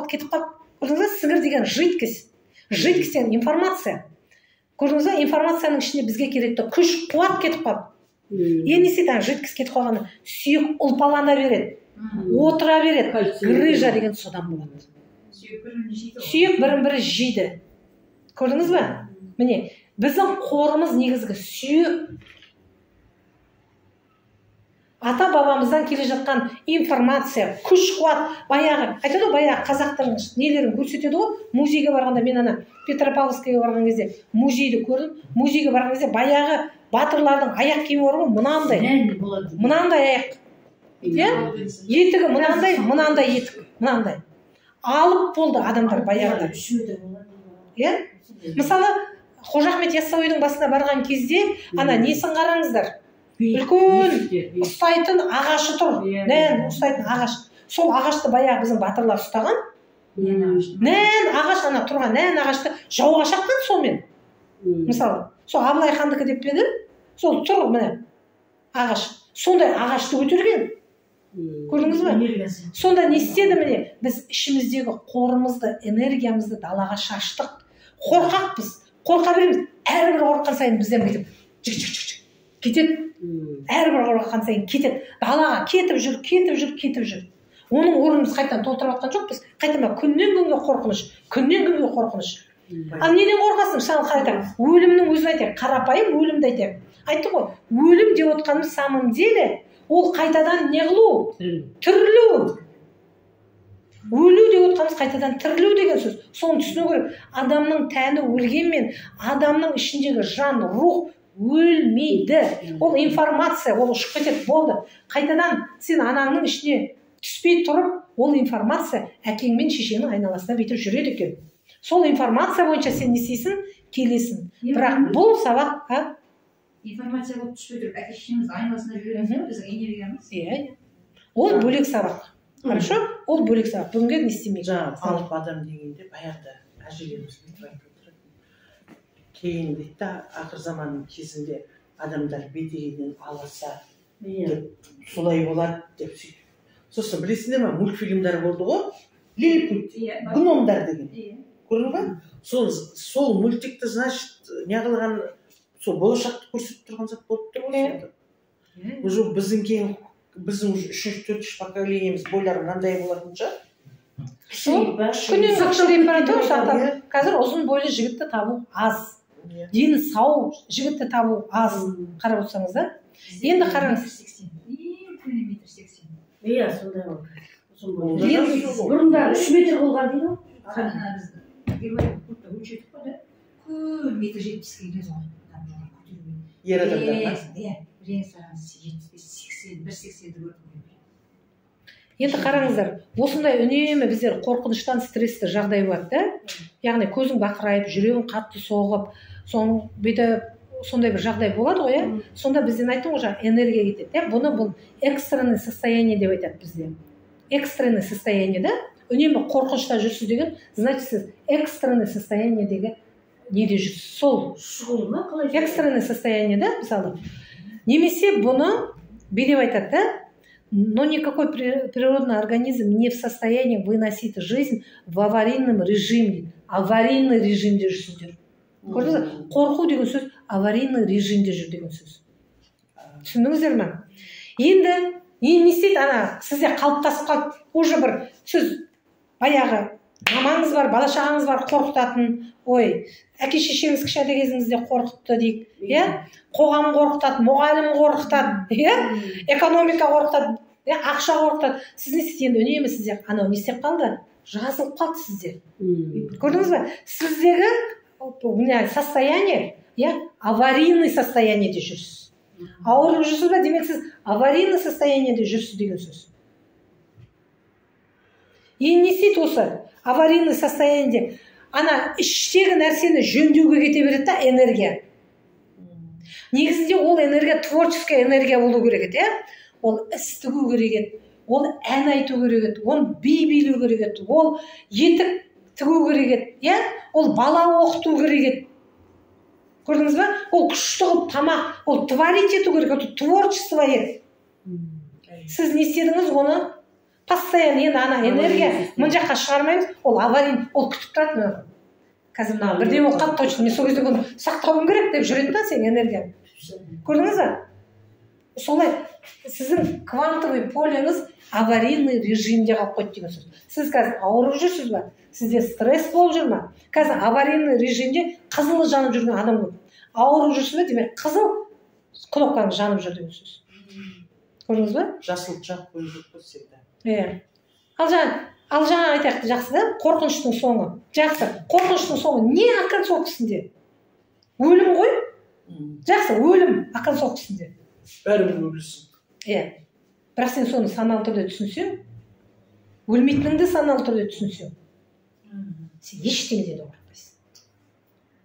Көрдіңіз бе? Сіңір деген жидкость. Жидкость деген информация. Көрдіңіз бе? Информацияның ішіне бізге керекті күш, қуат кетіп қалды. Енесет жидкость кетіп қалғанда сүйек ұлпалана береді, отыра береді. Грыжа деген содан болады. Сүйек бірін-бірі жейді. Көрдіңіз бе? Міне, біздің қорымыз негізгі сүйек. Ата-бабамыздан келе жатқан информация, күш, қуат, баяғы, айтады ғой, баяғы қазақтың нелерін көрсетеді ғой, музейге барғанда, мен ана Петропавловскіге барған кезде музейді көрдім, музейге барған кезде баяғы батырлардың аяқ киімі бар ғой, мынандай аяқ. Етігі мынандай етік, мынандай. Алып болды адамдар баяғыда. Мысалы, Қожа Ахмет Яссауидің басына барған кезде, ана несін қараңыздар, үлкен ұстайтын ағашы тұр, нән ұстайтын ағаш. Сол ағашты баяғы біздің батырлар ұстаған, нән ағаш, ана тұрған нән ағашты жауға шаққан сонымен. Мысалы, сол Абылай хандікі деп педі, сол тұр міне ағаш. Сондай ағашты көтерген. Көрдіңіз бе? Сонда не істеді міне? Біз ішіміздегі қорымызды, энергиямызды далаға шаштық. Қорқақпыз, қорқа береміз. Әрбір қорққан сайын бізден бүйтіп кетеді. Әрбір қорққан сайын кетеді. Далаға кетіп жүр. Оның орнын біз қайтадан толтырып жатқан жоқпыз. Қайтадан күннен күнге қорқыныш. Ал неден қорқасың? Мысалы қарайтайық, өлімнің өзін айтайық, қарапайым өлімді айтайық. Айтты ғой, өлім деп отқанымыз самом деле, ол қайтадан не қылу? Тірілу. Өлу деп отқанымыз қайтадан тірілу деген сөз. Соны түсіну керек. Адамның тәні өлгенмен, адамның ішіндегі жан, рух өлмейді. Ол информация, ол ұшып кетеді, болды. Қайтадан сен анаңның ішіне түспей тұрып, ол информация әкең мен шешеңнің айналасына бүйтіп жүреді екен. Сол информация бойынша сен не істейсің? Келесің. Бірақ бұл сабақ, информация болып түспей тұрып, әке шешеміз айналасында жүреді, біздің энергиямыз. Иә. Ол бөлек сабақ. Хорошо? Ол бөлек сабақ. Бүгінге не істемейді. Жаңа алып адам дегенде баяғыда әжелеріміз айтып отыр. Кейін дейді, ақыр заманның кезінде адамдар бетегеден аласа деп, солай болады деп сөйтіп. Сосын білесіңдер ме, мультфильмдар болды ғой? Лилипут, гномдар деген. Көрдің ба? Сол мультикті, значит, не қылған, сол болашақты көрсетіп тұрған зат болып тұр ғой. Уже біздің 3-4 поколениеміз бойлары мынандай болатынша. Күннен күнге температура сақтап, қазір ұзын бойлы жігітті табу аз. Дені сау жігітті табу аз. Қарап отырсаңыз да. Енді қараңыз. Иә, сондай ғой. Бұрында 3 метр болған дейді ғой. Көп метр 70-ге келеді ғой. Ер адамдар. Иә, рең саған 75-80, 180-ді көрдім. Енді қараңыздар, осындай үнемі біздер қорқыныштан стрессті жағдай болады да? Яғни көзің бақырайып, жүрегің қатты соғып, сондай бір жағдай болады ғой, сонда бізден айттым ғой, энергия кетеді. Бұны бұл экстренный состояние деп айтады бізде. Экстренный состояние, да? Үнемі қорқынышта жүрсіз деген, значит, сіз экстренный состояниедегі неде жүрсіз, сол шұғыл ма қалай? экстренный состояние, да, мысалы. Немесе бұны бүйтіп айтады, да, но никакой природный организм не в состоянии выносить жизнь в аварийном режиме. Аварийный режимде жүрсіздер. Көрдіңіз бе? Қорқу деген сөз аварийный режимде жүр деген сөз. Түсіндіңіздер ме? Енді не істейді, ана сізде қалыптасып қалды, уже бір сөз баяғы мамаңыз бар, бала шағаңыз бар, қорқытатын, ой, әке шешеңіз кішкентай кезіңізде қорқытты дейік, иә? Қоғам қорқытады, мұғалім қорқытады, иә? Экономика қорқытады, ақша қорқытады. Сіз не істейді, енді үнемі сізде анау не істеп қалды? Жазылып қалды сізде. Көрдіңіз бе? Сіздегі состояние, иә, аварийный состояниеде жүрсіз. Ауырып жүрсіз бе, демек сіз аварийный состояниеде жүрсіз деген сөз. Енді не істейді осы аварийный состояниеде? Ана іштегі нәрсені жөндеуге кете береді да, энергия. Негізінде ол энергия творческая энергия болу керек еді, ол іс тігу керек еді, ол ән айту керек еді, ол би билеу керек еді, ол етік тігу керек еді, иә? Ол бала оқыту керек еді. Көрдіңіз бе? Ол күшті қылып тамақ, ол творить ету керек, ол творчество еді. Сіз не істедіңіз оны? Постоянно енді ана энергия мына жаққа шығармаймыз, ол аварий, ол күтіп тұрады. Қазір мына бірден оқып точно, мен сол кезде оны сақтауым керек деп жүреді да сен энергия. Көрдіңіз бе? Солай сіздің квантовый полеңіз аварийный режимде қалып қойды деген сөз. Сіз қазір ауырып жүрсіз бе? Сізде стресс болып жүр ма? Қазір аварийный режимде қызылы жанып жүрген адам көп. Ауырып жүрсіз бе? Демек қызыл кнопкаңыз жанып жүр деген сөз. Көрдіңіз бе? Жасыл жақ қою жоқ всегда. Иә. Ал жаңа айтайық, жақсы да? Қорқыныштың соңы. Жақсы. Қорқыныштың соңы не оконцовкасында? Өлім ғой? Жақсы, өлім оконцовкасында. Бәрібір өлсін. Иә. Бірақ сен соны саналы түрде түсінсең, өлмейтініңді саналы түрде түсінсең, сен ештеңеден де қорықпайсың.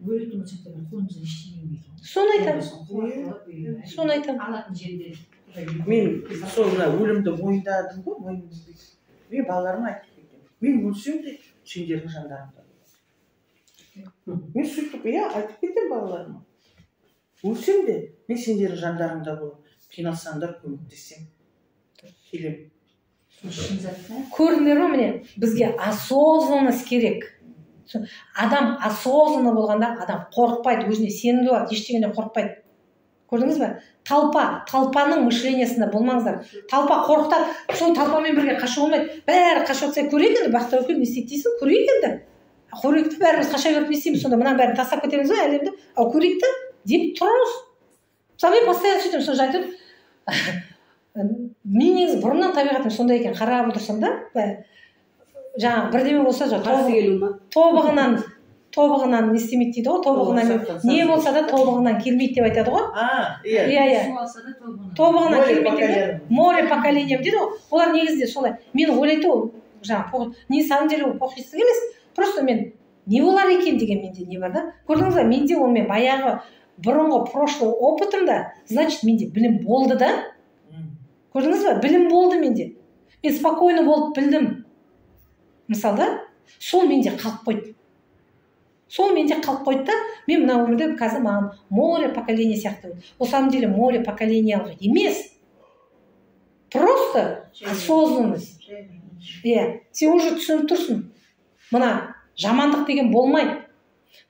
Өліктің өтсекте қолымыздан ештеңе келмейді. Соны айтамын. Алатын жерде. Мен сол өлімді мойындадым ғой, мойындадым. Мен балаларыма айтып кетемін. Мен өлсем де сендердің жандарыңда. Мен сөйтіп, айтып кетемін балаларыма. Өлсем де мен сендердің жандарыңда боламын. Қиналсаңдар көмектесем. Келем. Көрдіңдер ме, міне, бізге осознанность керек. Адам осознанно болғанда адам қорықпайды, өзіне сенімді болады, ештеңеден қорықпайды. Көрдіңіз бе? Талпаның мышлениясында болмаңыздар. Талпа қорқытады, сол талпамен бірге қашу болмайды. Бәрі қашып отса көрейік енді, бақтар өкел, не істейді дейсің, көрейік енді. Көрейікті бәріміз қаша беріп не істейміз, сонда мұнан бәрін тастап кетеміз бе әлемді? Ал көрейікті деп тұрыңыз. Мысалы мен постоянно сөйтем, сол жайтып, мен негізі бұрыннан табиғатым сондай екен, қарап отырсам да, жаңағы бірдеме болса тобығынан не істемейді дейді ғой, тобығынан не болса да тобығынан келмейді деп айтады ғой. Иә. Тобығынан келмейді деп, море поколением дейді ғой. Олар негізінде солай. Мен ойлайды ол, жаңағы, не самом деле ол похистік емес, просто мен не болар екен деген менде не бар да. Көрдіңіз ба, менде ол мен баяғы бұрынғы прошлый опытымда, значит, менде білім болды да. Көрдіңіз ба, білім болды менде. Мен спокойно болып білдім. Мысалы да, сол менде қалып қойды. Сол менде қалып қойды да, мен мына өмірде қазір маған море поколение сияқты. Ол самом деле море поколениялық емес. Просто осознанность. Иә, сен уже түсініп тұрсың. Мына жамандық деген болмайды.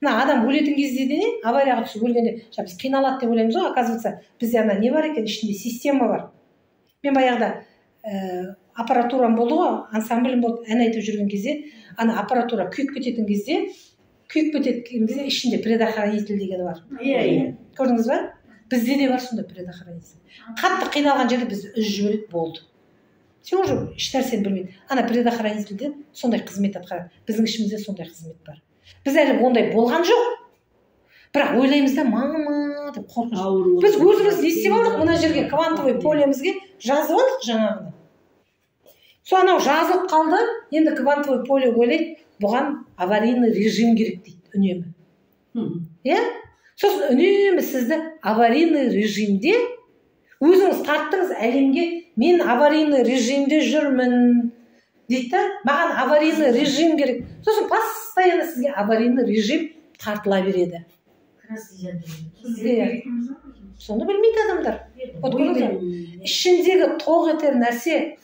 Мына адам өлетін кезде де не? Аварияға түсіп өлгенде, біз қиналады деп ойлаймыз ғой, оказывается, бізде ана не бар екен, ішінде система бар. Мен баяғыда аппаратурам болды ғой, ансамблім болды, ән айтып жүрген кезде, ана аппаратура күйіп кететін кезде ішінде предохранитель деген бар. Иә. Көрдіңіз ба? Бізде де бар сонда предохранитель. Қатты қиналған жерде бізді үзіп жібереді, болды. Сен уже ешнәрсені білмейді. Ана предохранительде сондай қызмет атқарады. Біздің ішімізде сондай қызмет бар. Біз әлі ондай болған жоқ. Бірақ ойлаймыз да, мама деп қорқыныш. Біз өзіміз не істеп алдық, мына жерге квантовый полемізге жазып алдық жаңағыны. Сол анау жазылып қалды, енді квантовый поле ойлайды, бұған аварийный режим керек дейді, үнемі. Иә? Сосын үнемі сізді аварийный режимде, өзіңіз тарттыңыз әлемге, мен аварийный режимде жүрмін дейді да, маған аварийный режим керек. Сосын постоянно сізге аварийный режим тартыла береді. Соны білмейді адамдар. Вот көрдіңіз, ішіндегі тоқ етер нәрсе,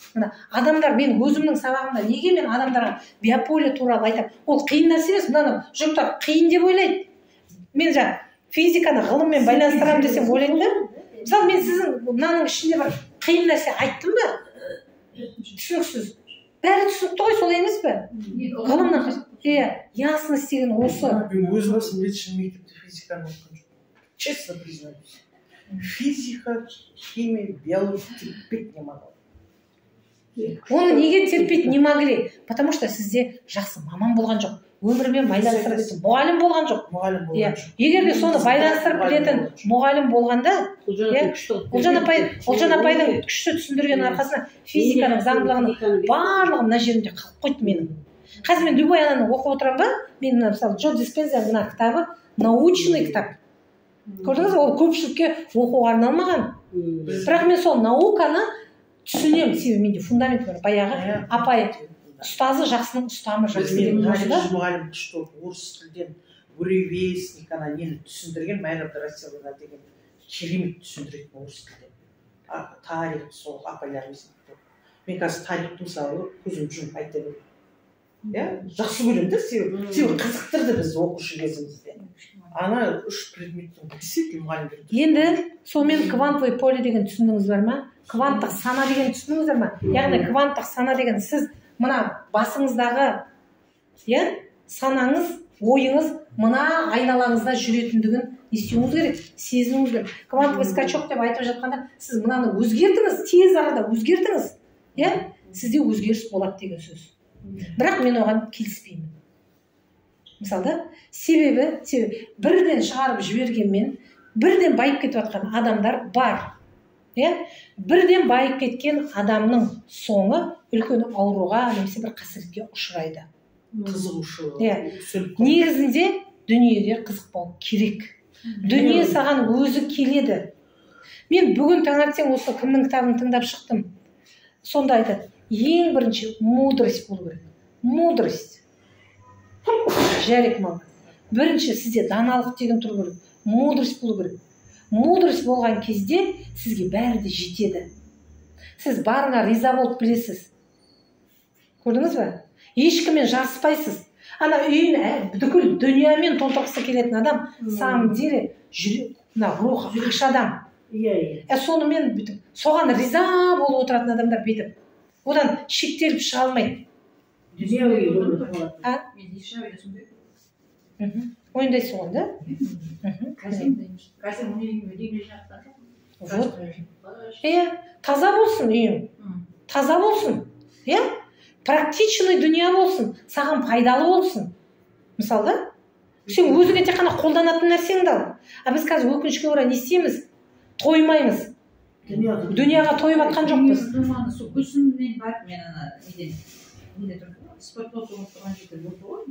адамдар, мен өзімнің сабағымда неге мен адамдарға биополе туралы айтамын? Ол қиын нәрсе емес, мынаны жұрттар қиын деп ойлайды. Мен жаңа физиканы ғылыммен байланыстырамын десем ойлайды да. Мысалы, мен сіздің мынаның ішінде бар қиын нәрсе айттым ба? Түсініксіз. Бәрі түсінікті ғой, солай емес пе? Ғылымнан ясность деген осы. Мен өз басым шын мектепте физиканы оқыған жоқпын. Честно признаюсь. Физика, химия, биология терпеть не могла. Оны неге терпеть не могли? Потому что сізде жақсы маман болған жоқ. Өмірмен байланыстырып білетін мұғалім болған жоқ. Мұғалім болған жоқ. Егер де соны байланыстырып білетін мұғалім болғанда, Ұлжан апайдың күшті түсіндірген арқасында физиканың заңдылығының барлығы мына жерінде қалып қойды менің. Қазір мен любой ананы оқып отырамын ба? Мен мысалы Джо Диспензаның мына кітабы научный кітап. Көрдіңіз, ол көпшілікке оқуға арналмаған. Бірақ мен сол науканы түсінемін, себебі менде фундамент бар. Баяғы апай ұстазы жақсының ұстамы жақсы деген мұғалім күшті орыс тілден буревестник нені түсіндірген Майра Абдрасиловна деген керемет түсіндіретін орыс тілден. Тарих сол апайларымыз. Мен қазір тарихты мысалы көзім жұмып айта беремін. Жақсы көремін да, себебі қызықтырды біз оқушы кезімізде. Ана үш предметтің действительно мұғалімдер. Енді сонымен квантовый поле деген түсіндіңіз бар ма? Кванттық сана деген түсіндіңіздер ма? Яғни кванттық сана деген сіз мына басыңыздағы санаңыз, ойыңыз мына айналаңызда жүретіндігін естуіңіз керек, сезінуіңіз керек. Квантовый скачок деп айтып жатқанда сіз мынаны өзгертіңіз, тез арада өзгертіңіз. Сізде өзгеріс болады деген сөз. Бірақ мен оған келіспеймін. Мысалы, себебі бірден шығарып жібергенмен, бірден байып кетіп жатқан адамдар бар. Бірден байып кеткен адамның соңы үлкен ауруға, немесе бір қасіретке ұшырайды. Қызығушы. Негізінде дүниеге қызық болу керек. Дүние саған өзі келеді. Мен бүгін таңертең осы кімнің кітабын тыңдап шықтым. Сонда айтады, ең бірінші мудрость болу керек. Мудрость. Жарик мал. Бірінші сізде даналық деген тұру керек. Мудрость болу керек. Мудрость болған кезде сізге бәрі де жетеді. Сіз барына риза болып білесіз. Көрдіңіз бе? Ешкіммен жарыспайсыз. Ана үйін бүкіл дүниямен толтырғысы келетін адам, самом деле, рух аш адам. Сонымен бүйтіп, соған риза болып отыратын адамдар бүйтіп. Одан шектеліп шыға алмайды. Ойындайсың ғой, да? Таза болсын үйің. Таза болсын. Практичный дүния болсын. Саған пайдалы болсын. Мысалы, да? Сен өзіңе тек қана қолданатын нәрсеңді ал. Біз қазір өкінішке орай не істейміз? Тоймаймыз. Дүнияға тойып атқан жоқпыз. Гүлсімнен барып, мен ана неден тұрдым, спортлық тұрған жерде болды ғой.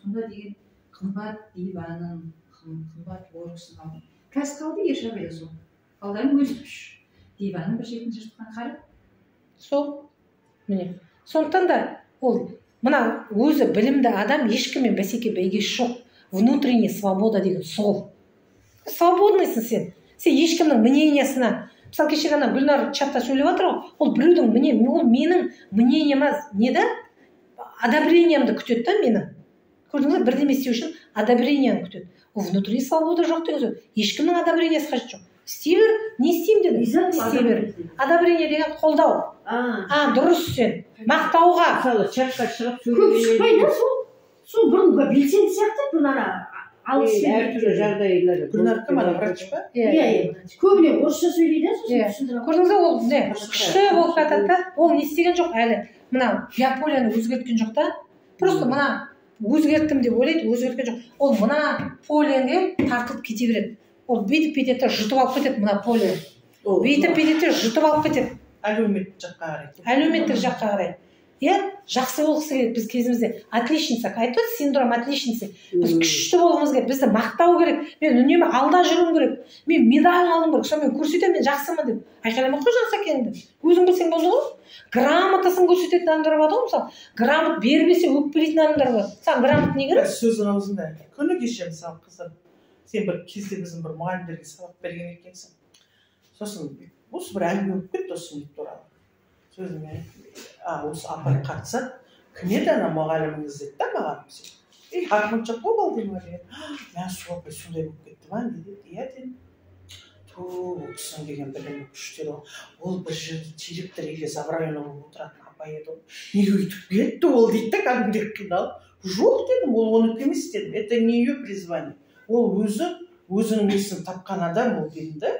Сонда деген қымбат диваның, қымбат орысын алдым. Қазір қалды ешабайда сол. Қалдарын өзі диванның бір шетін жыртқан қарып. Сол. Міне. Сондықтан да ол мына өзі білімді адам ешкіммен бәсеке бәйгесі жоқ. Внутренняя свобода деген сол. Свободныйсың сен. Сен ешкімнің мнениясына. Мысалы, кеше ғана Гүлнар чатта сөйлеп жатыр ғой, ол біреудің мнениесі, ол менің мнениема не да? Одобрениемді күтеді да менің. Көрдіңіз бе, бірдеме істеу үшін одобрениені күтеді. Ол внутри свобода жоқ деген сөз. Ешкімнің одобрениесі қажет жоқ. Істей бер, не істеймін деді? Істей бер. Одобрение деген қолдау. Дұрыс сен. Мақтауға. Мысалы, чатқа шығып көп шықпайды сол бұрынғы белсенді сияқты бұнара әртүрлі жағдайлар. Гүлнар кім, ана врач па? Көбіне орысша сөйлейді, сосын түсіндіріп. Көрдіңіз бе, ол не? Күшті болып жатады да, ол не істеген жоқ әлі. Мына биополяны өзгерткен жоқ да. Просто мына өзгерттім деп ойлайды, өзгерткен жоқ. Ол мына полеге тартылып кете береді. Ол бүйтіп кетеді, жұтып алып кетеді мына поле. Бүйтіп кетеді, жұтып алып кетеді. Әлеуметтік жаққа қарай. Әлеуметтік жаққа қарай. жақсы болғысы келеді. Біз кезімізде отличница айтып өтті, синдром отличницы. Біз күшті болғымыз керек, бізді мақтау керек, мен үнемі алда жүруім керек, мен медаль алуым керек, сонымен көрсетемін мен жақсымын деп. Айқайламай қой Жансәкенді. Өзің білсең болды ғой. Грамотасын көрсететін адамдар бар ғой, мысалы. Грамот бермесе өкпелейтін адамдар бар. Саған грамот не керек? Сөздің аузында. Күні кеше мысалы қызым, сен бір кезде біздің бір мұғалімдерге сабақ берген екенсің. Сосын осы бір әңгіме болып кетті осы не туралы. Сөзіме осы апай қатысады, кім еді ана мұғаліміңіз деді да маған. Ақмоншақ болды деймін деген. Мә сол апай сондай болып кетті ма деді. Иә дедім. Ол кісінің деген білімі күштері ол бір жерде директор или забравлено болып отыратын апай еді ол. Неге өйтіп кетті ол дейді да кәдімгідей қиналып. Жоқ дедім, ол оныкі емес дедім. Это не ее призвание. Ол өзінің несін тапқан адам ол дедім да.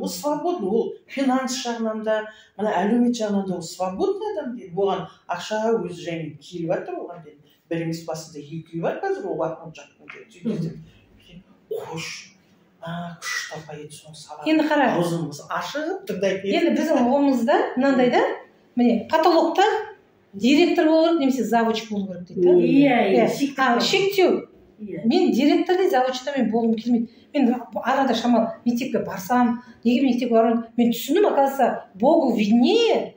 Ол свободный, ол финанс жағынан да, мына әлеумет жағынан да ол свободный адам дедім. Оған ақша өзі және келіп жатыр оған дедім. Бір емес басында екі үй бар қазір ол Ақмоншақтың дедім. Қош. Күшті апай еді соны сабақ. Енді қара. Аузымыз ашып тыңдайды. Енді біздің ұғымымызда мынандай да, міне потолокта директор болу керек немесе завуч болу керек дейді. Иә, шектеу. Мен директор де завучта мен болғым келмейді. Мен арада шамалы мектепке барсам, неге мектепке барамын, мен түсіндім, оказывается, Богу виднее.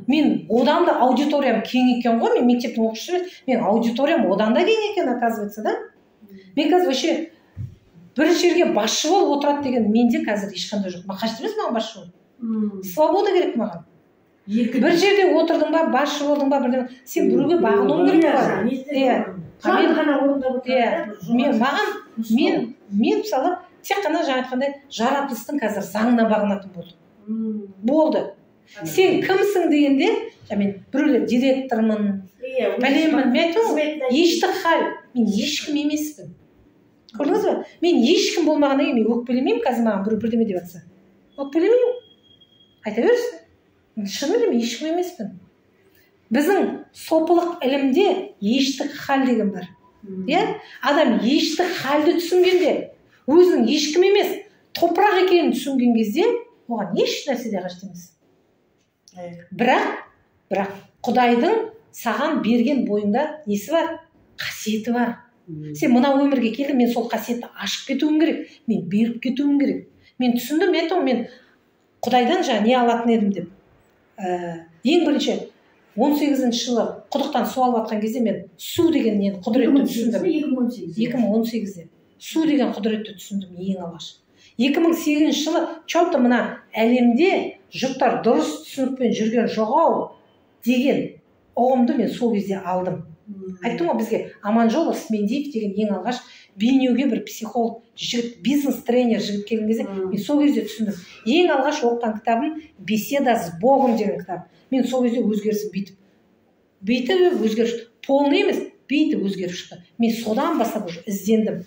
Мен одан да аудиториям кең екен ғой, мен мектептің оқушысы емес, мен аудиториям одан да кең екен, оказывается, да. Мен қазір вообще бір жерге басшы болып отырады деген менде қазір ешқандай жоқ. Қажет емес маған басшы болып. Свобода керек маған. Бір жерде отырдың ба, басшы болдың ба, бірден сен біреуге бағынуың керек бар. Мен мысалы тек қана жаңа айтқандай жаратылыстың қазір заңына бағынатын болдым. Болды. Сен кімсің дегенде, мен біреулер директормын, бәлемін, мен айтамын, ешті хал, мен ешкім емеспін. Көрдіңіз бе? Мен ешкім болмағаннан кейін мен өкпелемеймін, қазір маған біреу бірдеме деп жатса. Өкпелемеймін. Айта берсін. Шынымен мен ешкім емеспін. Біздің сопылық ілімде ештік хал деген бар. Адам ештік халді түсінгенде, өзінің ешкім емес, топырақ екенін түсінген кезде, оған еш нәрсе де қажет емес. Бірақ Құдайдың саған берген бойыңда несі бар? Қасиеті бар. Сен мына өмірге келдің, мен сол қасиетті ашып кетуім керек, мен беріп кетуім керек. Мен түсіндім, мен Құдайдан жаңа не алатын едім деп. Ең бірінші 18-ші жылы құдықтан су алып жатқан кезде мен су деген құдіретті түсіндім. 2018-де. Су деген құдіретті түсіндім ең алғаш. 2008 жылы чоты мына әлемде жұрттар дұрыс түсінікпен жүрген жоғау деген ұғымды мен сол кезде алдым. Айттым ғой, бізге Аманжолов Смендиев деген ең алғаш бейнеуге бір психолог жігіт, бизнес-тренер жігіт келген кезде мен сол кезде түсіндім. Ең алғаш оқыған кітабым «Беседа с Богом» деген кітап. Мен сол кезде өзгерісім бүйтіп өзгеріш, полный емес, бүйтіп өзгеріс шықты. Мен содан бастап іздендім.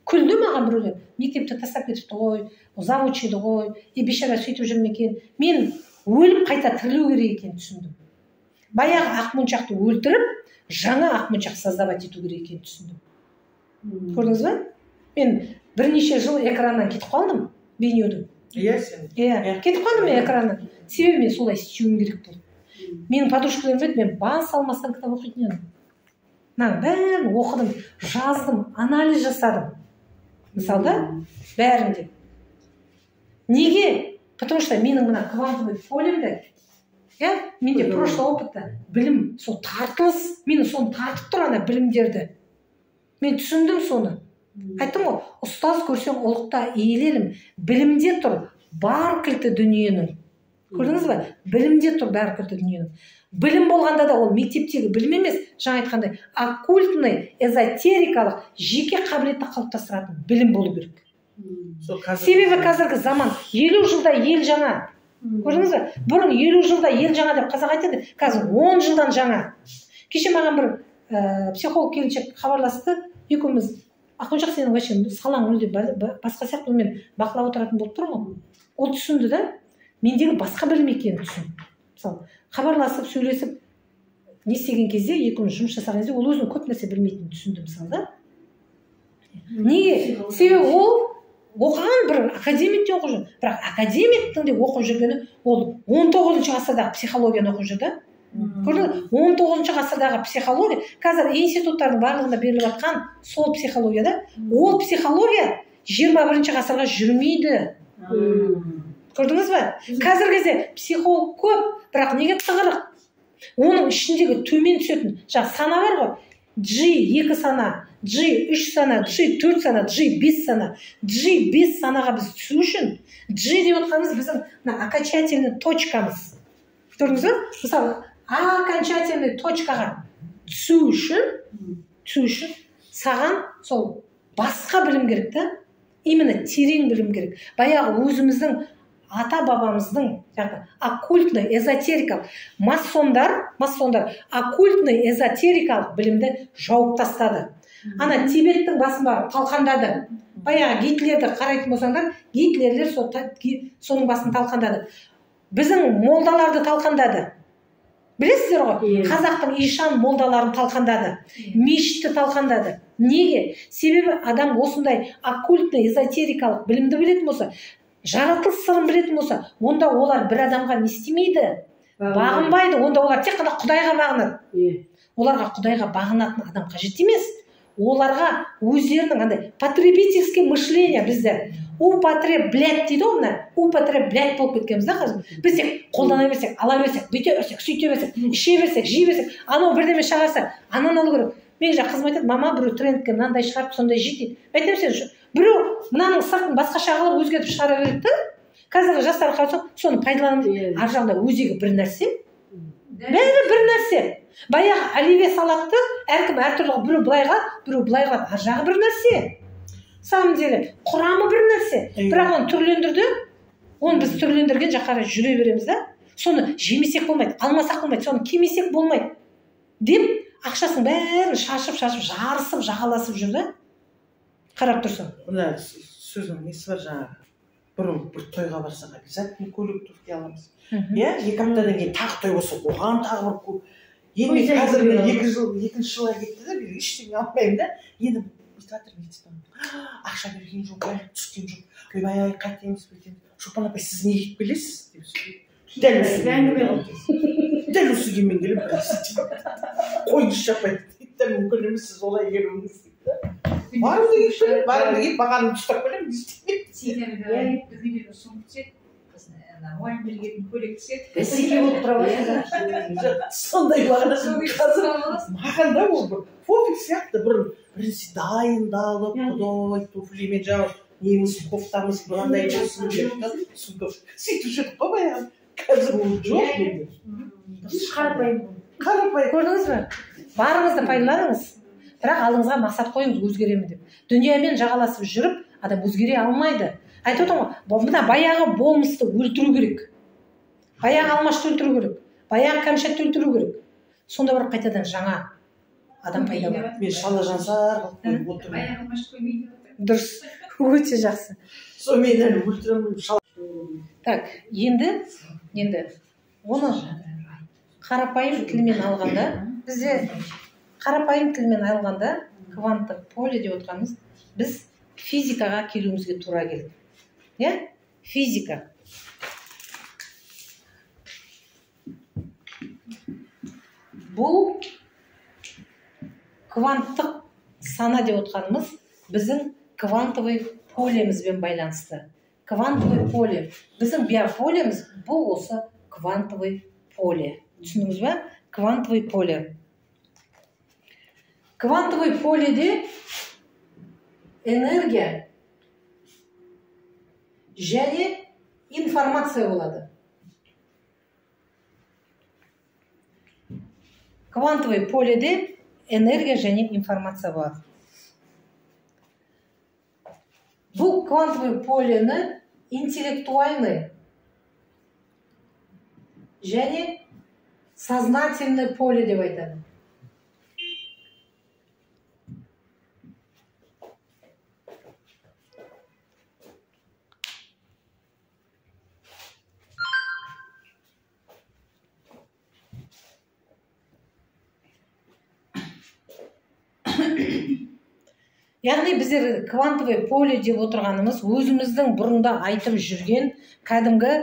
Күлді маған біреулер, мектепті тастап кетіпті ғой, завуч еді ғой, бейшара сөйтіп жүр ме екен. Мен өліп қайта тірілу керек екенін түсіндім. Баяғы Ақмоншақты өлтіріп, жаңа Ақмоншақ создавать ету керек екенін түсіндім. Көрдіңіз бе? Мен бірнеше жыл экраннан кетіп қалдым, бейнеудің. Кетіп қалдым мен экраннан. Себебі мен солай істеуім керек болды. Менің подружкаларым айтты, мен бас алмастан кітап оқитын едім. Бәрін оқыдым, жаздым, анализ жасадым. Мысалда, бәрінде. Неге? Потому что менің мына квантовый полемде, менде прошлый опытта білім, сол тартылыс, мені соны тартып тұр ана білімдерді. Мен түсіндім соны. Айттым ғой, ұстаз көрсең ұлықта иілелім, білімде тұр бар кілті дүниенің. Көрдіңіз бе? Білімде тұр бар кілті дүниенің. Білім болғанда да ол мектептегі білім емес, жаңа айтқандай, оккультный, эзотерикалық, жеке қабілетті қалыптастыратын білім болу керек. Себебі қазіргі заман 50 жылда ел жаңа. Көрдіңіз бе? Бұрын 50 жылда ел жаңа деп қазақ айтады, қазір 10 жылдан жаңа. Кеше маған бір психолог келіншек хабарласты, екеуміз Ақмоншақ сенің вообще салаң мүлде басқа сияқты, мен бақылап отыратын болып тұрмын. Ол түсінді да, мендегі басқа білім екенін түсінді. Мысалы, хабарласып, сөйлесіп, не істеген кезде, екеуміз жұмыс жасаған кезде, ол өзінің көп нәрсе білмейтінін түсінді, мысалы да. Неге? Себебі ол оқыған бір академиктен оқып жүр. Бірақ академиктің де оқып жүргені, ол 19 ғасырдағы психологияны оқып жүр да. Көрдіңіз, 19 ғасырдағы психология, қазір институттардың барлығында беріліп жатқан сол психология да, ол психология 21 ғасырға жүрмейді. Көрдіңіз бе? Қазіргі кезде психолог көп, бірақ неге тығырық? Оның ішіндегі төмен түсетін сана бар ғой, G2 сана, G3 сана, G4 сана, G5 сана. G5 санаға біз түсу үшін, G деп отқанымыз біздің окончательный точкамыз. Көрдіңіз бе? Мысалы, окончательный точкаға түсу үшін саған сол басқа білім керек та, именно терең білім керек. Баяғы өзіміздің ата-бабамыздың оккультный, эзотерикалық масондар оккультный, эзотерикалық білімді жауып тастады. Ана Тибеттің басын барып талқандады. Баяғы Гитлерді қарайтын болсаңдар, Гитлерлер соның басын талқандады. Біздің молдаларды талқандады. Білесіздер ғой, қазақтың ишан молдаларын талқандады, мешітті талқандады. Неге? Себебі адам осындай оккультный, эзотерикалық білімді білетін болса, жаратылыс сырын білетін болса, онда олар бір адамға не істемейді? Бағынбайды. Онда олар тек қана Құдайға бағынады. Оларға Құдайға бағынатын адам қажет емес. Оларға өздерінің андай потребительский мышление бізде употреблять дейді ғой, употреблять болып кеткенбіз да қазір. Біз тек қолдана берсек, ала берсек, бүйте берсек, сөйте берсек, іше берсек, жей берсек, анау бірдеме шығарса, ананы алу керек. Мен қызым айтады, мама біреу трендке мынандай шығарып, сондай жейді. Айтамын сен, біреу мынаның сыртын басқаша қылып өзгертіп шығара береді да. Қазіргі жастар қарасаң, соны пайдаланып, ар жағында өзегі бір нәрсе, бәрі бір нәрсе. Баяғы оливье салатты әркім әртүрлі, біреу былайға, біреу былайға, ар жағы бір нәрсе. Самом деле, құрамы бір нәрсе. Бірақ оны түрлендірді, оны біз түрлендірген жаққа жүре береміз да. Соны жемесек болмайды, алмасақ болмайды, соны кимесек болмайды деп, ақшасын бәрін шашып, жарысып, жағаласып жүр да. Қарап тұрсың. Мына сөздің несі бар жаңағы. Бұрын бір тойға барсақ, обязательно көлік түрке аламыз. Иә, 2 аптадан кейін тағы той болса, оған тағы бір көп. Енді қазір 2 жылға кетті да, бір ештеңе алмаймын да. Енді театр нетіппін. Ақша берген жоқ, байлық түскен жоқ. Ойбай, қайтеміз, бүйтеміз. Шолпан апай, сіз не кетіп келесіз? Дәл осы күймен келіп біраз. Қойды шапай. Мүмкін емес, сіз олай келуіңіз дейді. Барым деген келіп, бағанын ұстап келем дейсіз. Сендер үйдегі сұңғытсек, мұғалімдерге көлек түсек. Бәсеке болып тұра. Сондай бағана қазір маған да ол бір фобик сияқты бірінші дайындалып, құдай туфлимен жауып, неміз кофтамыз мынандай болсын деп сөйтіп жүрдік қой баяғы. Қазір ол жоқ менде. Қарапайым. Көрдіңіз бе? Барыңызды пайдаланыңыз, бірақ алдыңызға мақсат қойыңыз, өзгеремін деп. Дүниямен жағаласып жүріп, адам өзгере алмайды. Айтып отырмын ғой, мына баяғы болмысты өлтіру керек. Баяғы алмашты өлтіру керек. Баяғы кәмшатты өлтіру керек. Сонда бір қайтадан жаңа адам пайда болады. Мен шала жансар қылып отырмын. Баяғы алмашты көрмейді. Дұрыс, өте жақсы. Сол мен әлі өлтіремін шала. Так, енді оны қарапайым тілмен алғанда, бізде қарапайым тілмен алғанда кванттық поле деп отырғанымыз, біз физикаға келуімізге тура келді. Иә? Физика. Бұл кванттық сана деп отырғанымыз біздің квантовый полемізбен байланысты. Квантовый поле. Біздің биополеміз бұл осы квантовый поле. Түсіндіңіз бе? Квантовый поле. Квантовый поледе энергия және информация болады. Квантовый поледе энергия және информация болады. Бұл квантовый полені интеллектуальный және сознательный поле деп айтады. Яғни біздер квантовый поле деп отырғанымыз өзіміздің бұрында айтып жүрген кәдімгі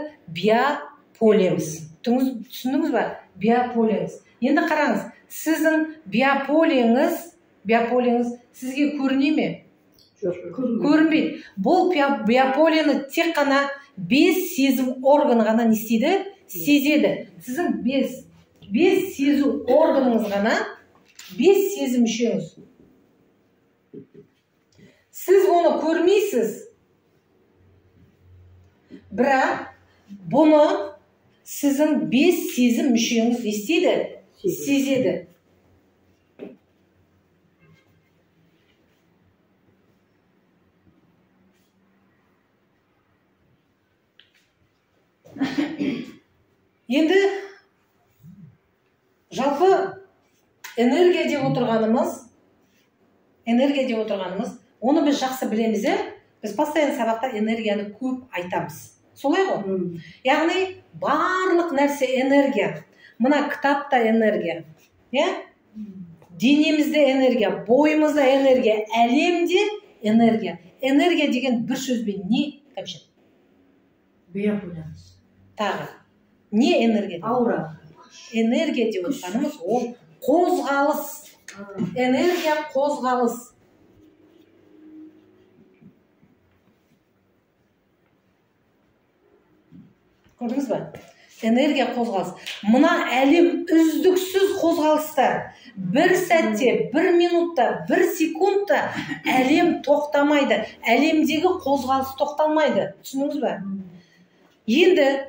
биополиңіз. Түсіндіңіз ба? Биополиңіз. Енді қараңыз, сіздің биополиңіз сізге көріне ме? Көрінбейді. Бұл биополияны тек қана 5 сезім органы ғана не істейді? Сезеді. Сіздің 5 сезу органыңыз ғана 5 сезім мүшеңіз. Сіз оны көрмейсіз. Бірақ бұны сіздің 5 сезім мүшеңіз естейді, сезеді. Енді жалпы энергия деп отырғанымыз, оны біз жақсы білеміз, біз постоянно сабақта энергияны көп айтамыз. Солай ғой? Яғни барлық нәрсе энергия. Мына кітапта энергия, денемізде энергия, бойымызда энергия, әлемде энергия. Энергия деген бір сөзбен не? Биополиңіз. Тағы. Не энергия? Аура. Энергия деп отырғанымыз ол қозғалыс. Энергия қозғалыс. Көрдіңіз ба? Энергия қозғалыс. Мына әлем үздіксіз қозғалыста. Бір сәтте, бір минутта, бір секундта әлем тоқтамайды. Әлемдегі қозғалыс тоқталмайды. Түсіндіңіз ба? Енді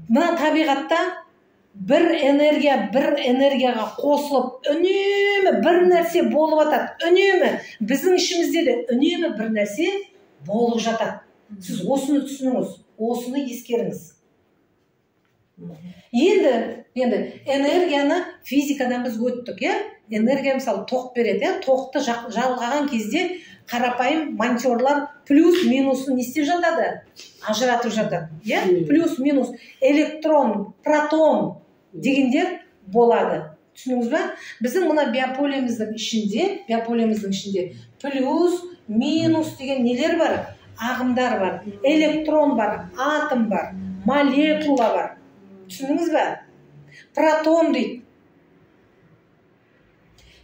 мына табиғатта бір энергияға қосылып, үнемі бір нәрсе болып жатады. Үнемі біздің ішімізде де үнемі бір нәрсе болып жатады. Сіз осыны түсініңіз, осыны ескеріңіз. Енді энергияны физикадан біз өттік, энергия мысалы тоқ береді, тоқты жалғаған кезде қарапайым монтерлар плюс-минусын не істеп жатады? Ажыратып жатады. Плюс-минус электрон, протон дегендер болады. Түсініңіз ба? Біздің мына биополиямыздың ішінде плюс-минус деген нелер бар? Ағымдар бар, электрон бар, атом бар, молекула бар. Түсініңіз ба? Протон дейді.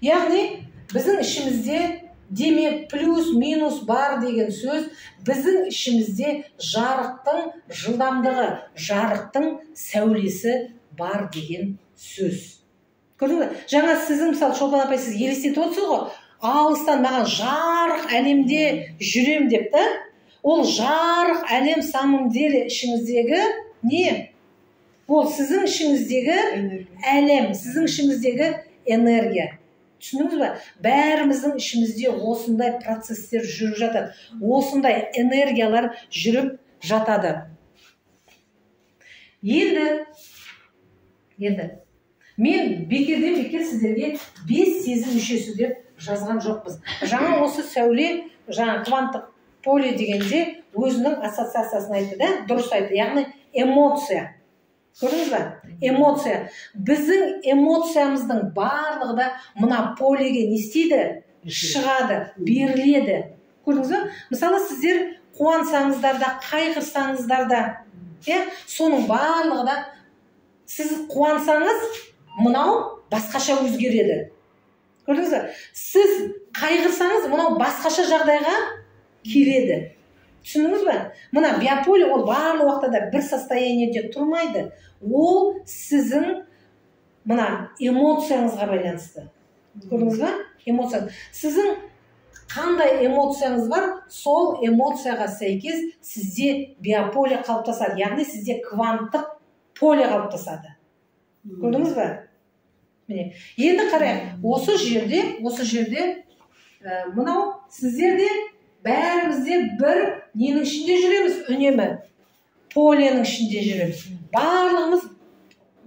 Яғни біздің ішімізде демек плюс-минус бар деген сөз біздің ішімізде жарықтың жылдамдығы, жарықтың сәулесі бар деген сөз. Көрдіңіз бе? Жаңа сіздің мысалы Шолпан апай сіз елестетіп отырсыз ғой, алыстан маған жарық әлемде жүрем деп та, ол жарық әлем самом деле ішіңіздегі не? Ол сіздің ішіңіздегі әлем, сіздің ішіңіздегі энергия. Түсініңіз ба? Бәріміздің ішімізде осындай процестер жүріп жатады. Осындай энергиялар жүріп жатады. Енді мен бекерден сіздерге 5 сезім мүшесі деп жазған жоқпыз. Жаңа осы сәуле, жаңа кванттық поле дегенде өзінің ассоциациясын айтты да, дұрыс айтты. Яғни эмоция. Көрдіңіз ба? Эмоция. Біздің эмоциямыздың барлығы да мына полеге не істейді? Шығады, беріледі. Көрдіңіз ба? Мысалы, сіздер қуансаңыздар да, қайғырсаңыздар да, соның барлығы да сіз қуансаңыз, мынау басқаша өзгереді. Көрдіңіз ба? Сіз қайғырсаңыз, мынау басқаша жағдайға келеді. Түсіндіңіз ба? Мына биополе ол барлық уақытта бір состояниеде тұрмайды. Ол сіздің мына эмоцияңызға байланысты. Көрдіңіз ба? Эмоция. Сіздің қандай эмоцияңыз бар, сол эмоцияға сәйкес сізде биополе қалыптасады. Яғни сізде кванттық поле қалыптасады. Көрдіңіз ба? Міне. Енді қарайық. Осы жерде мынау сіздерде бәрімізде бір ненің ішінде жүреміз, үнемі поленің ішінде жүреміз.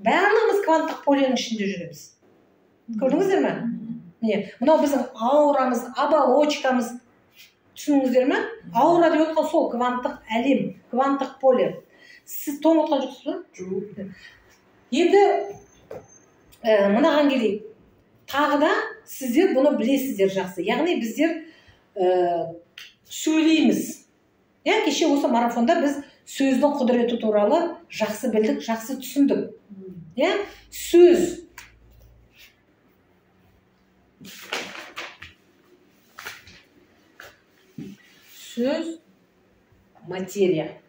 Барлығымыз кванттық поленің ішінде жүреміз. Көрдіңіздер ме? Мынау біздің аурамыз, оболочкамыз. Түсініңіздер ме? Аура деп отқан сол кванттық әлем, кванттық поле. Сіз тоң отқан жоқсыз ба? Жоқ. Енді мынаған келейік. Тағы да сіздер бұны білесіздер жақсы. Яғни біздер сөйлейміз. Кеше осы марафонда біз сөздің құдіреті туралы жақсы білдік, жақсы түсіндік. Сөз. Сөз материя.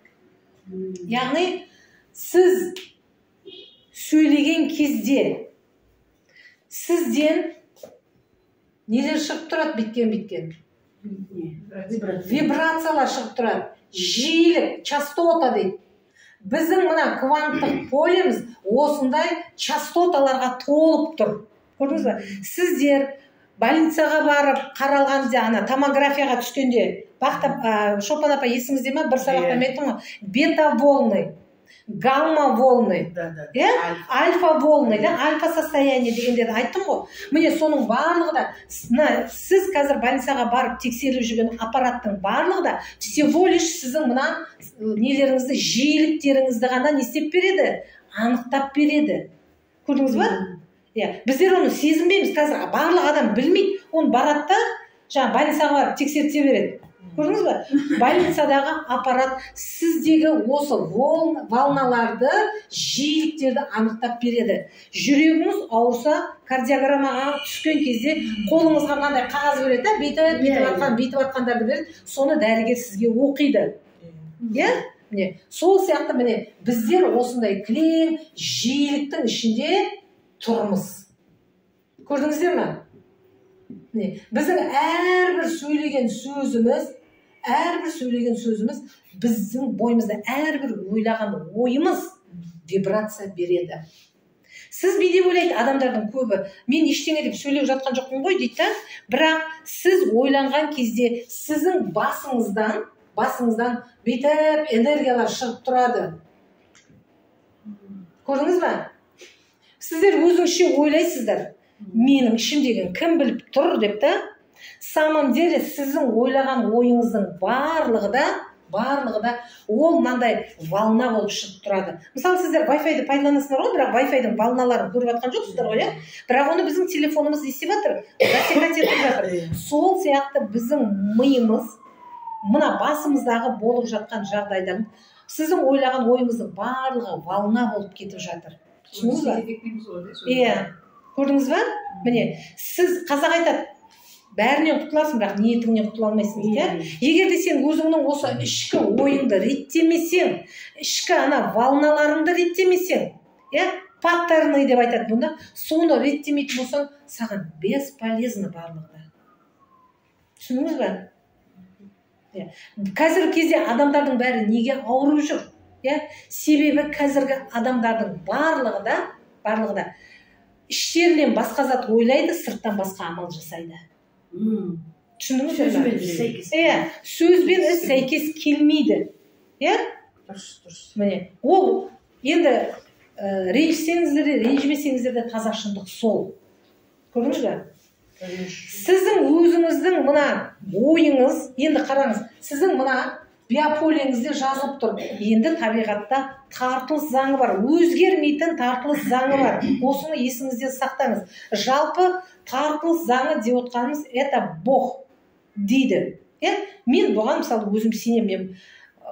Яғни сіз сөйлеген кезде сізден нелер шығып тұрады биткен? Вибрациялар шығып тұрады. Жиілік, частота дейді. Біздің мына кванттық полеміз осындай частоталарға толып тұр. Көрдіңіз бе? Сіздер больницаға барып қаралғанда, ана томографияға түскенде, Шопан апа есіңізде ме? Бір сабақта мен айттым ғой, бета волны, гамма волны, альфа волны, альфа состояние дегендерді айттым ғой. Міне соның барлығы да, сіз қазір больницаға барып тексеріп жүрген аппараттың барлығы да всего лишь сіздің мына нелеріңізді, жиіліктеріңізді ғана не істеп береді? Анықтап береді. Көрдіңіз ба? Біздер оны сезінбейміз. Қазір барлық адам білмейді. Оны барады да, жаңа больницаға барып тексертсе береді. Көрдіңіз ба? Больницадағы аппарат сіздегі осы волналарды, жиіліктерді анықтап береді. Жүрегіңіз ауырса, кардиограммаға түскен кезде қолыңызға мынандай қағаз береді, бүйтіп атқандарды береді. Соны дәрігер сізге оқиды. Сол сияқты міне біздер осындай кілең жиіліктің ішінде тұрмыз. Көрдіңіздер ме? Біздің әрбір сөйлеген сөзіміз біздің бойымызда әрбір ойлаған ойымыз вибрация береді. Сіз бейде ойлайды, адамдардың көбі, мен ештеңе деп сөйлеп жатқан жоқпын ғой дейді, бірақ сіз ойланған кезде сіздің басыңыздан бүйтіп энергиялар шығып тұрады. Көрдіңіз ба? Сіздер өзіңізше ойлайсыздар, менің ішімдеген кім біліп тұр деп та, самом деле сіздің ойлаған ойыңыздың барлығы да ол мынандай волна болып шығып тұрады. Мысалы сіздер Wi-Fi-ді пайдаланасыздар ғой, бірақ Wi-Fi-дің волналарын көріп жатқан жоқсыздар ғой, бірақ оны біздің телефонымыз естіп жатыр, засекать етіп жатыр. Сол сияқты біздің миымыз мына басымыздағы болып жатқан жағдайдан сіздің ойлаған ойыңыздың барлығы волна болып кетіп жатыр. Түсіндіңіз ба? Көрдіңіз ба? Міне, сіз қазақ айтады, бәрінен құтыласың, бірақ ниетіңнен құтыла алмайсың дейді. Егер де сен өзіңнің осы ішкі ойыңды реттемесең, ішкі ана волналарыңды реттемесең, паттерны деп айтады бұнда, соны реттемейтін болсаң, саған бесполезно барлығы. Түсіндіңіз ба? Қазіргі кезде адамдардың бәрі неге ауырып жүр? Себебі қазіргі адамдардың барлығы да іштерінен басқа зат ойлайды, сырттан басқа амал жасайды. Түсіндіңіз бе? Сөзбен іс сәйкес келмейді. Міне, ол енді ренжісеңіздер де, ренжімесеңіздер де таза шындық сол. Көрдіңіз бе? Сіздің өзіңіздің мына ойыңыз, енді қараңыз, сіздің мына биополеңізде жазылып тұр. Енді табиғатта тартылыс заңы бар. Өзгермейтін тартылыс заңы бар. Осыны есіңізде сақтаңыз. Жалпы тартылыс заңы деп отқанымыз это Бог дейді. Мен бұған мысалы өзім сенемін.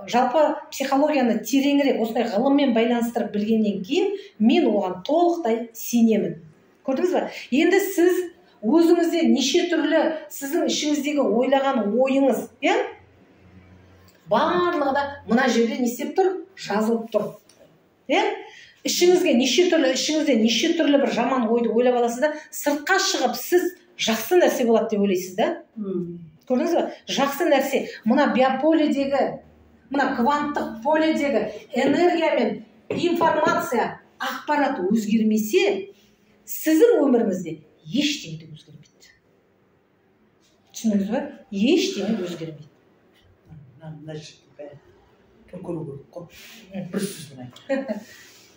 Жалпы психологияны тереңірек осындай ғылыммен байланыстырып білгеннен кейін мен оған толықтай сенемін. Көрдіңіз ба? Енді сіз өзіңізде неше түрлі сіздің ішіңіздегі ойлаған ойыңыз, барлығы да мына жерде не істеп тұр? Жазылып тұр. Ішіңізде неше түрлі бір жаман ойды ойлап аласыз да, сыртқа шығып сіз жақсы нәрсе болады деп ойлайсыз да? Көрдіңіз ба? Жақсы нәрсе. Мына биополедегі, мына кванттық поледегі энергия мен информация, ақпарат өзгермесе, сіздің өміріңізде ештеңе өзгермейді. Түсіндіңіз ба? Ештеңе өзгермейді.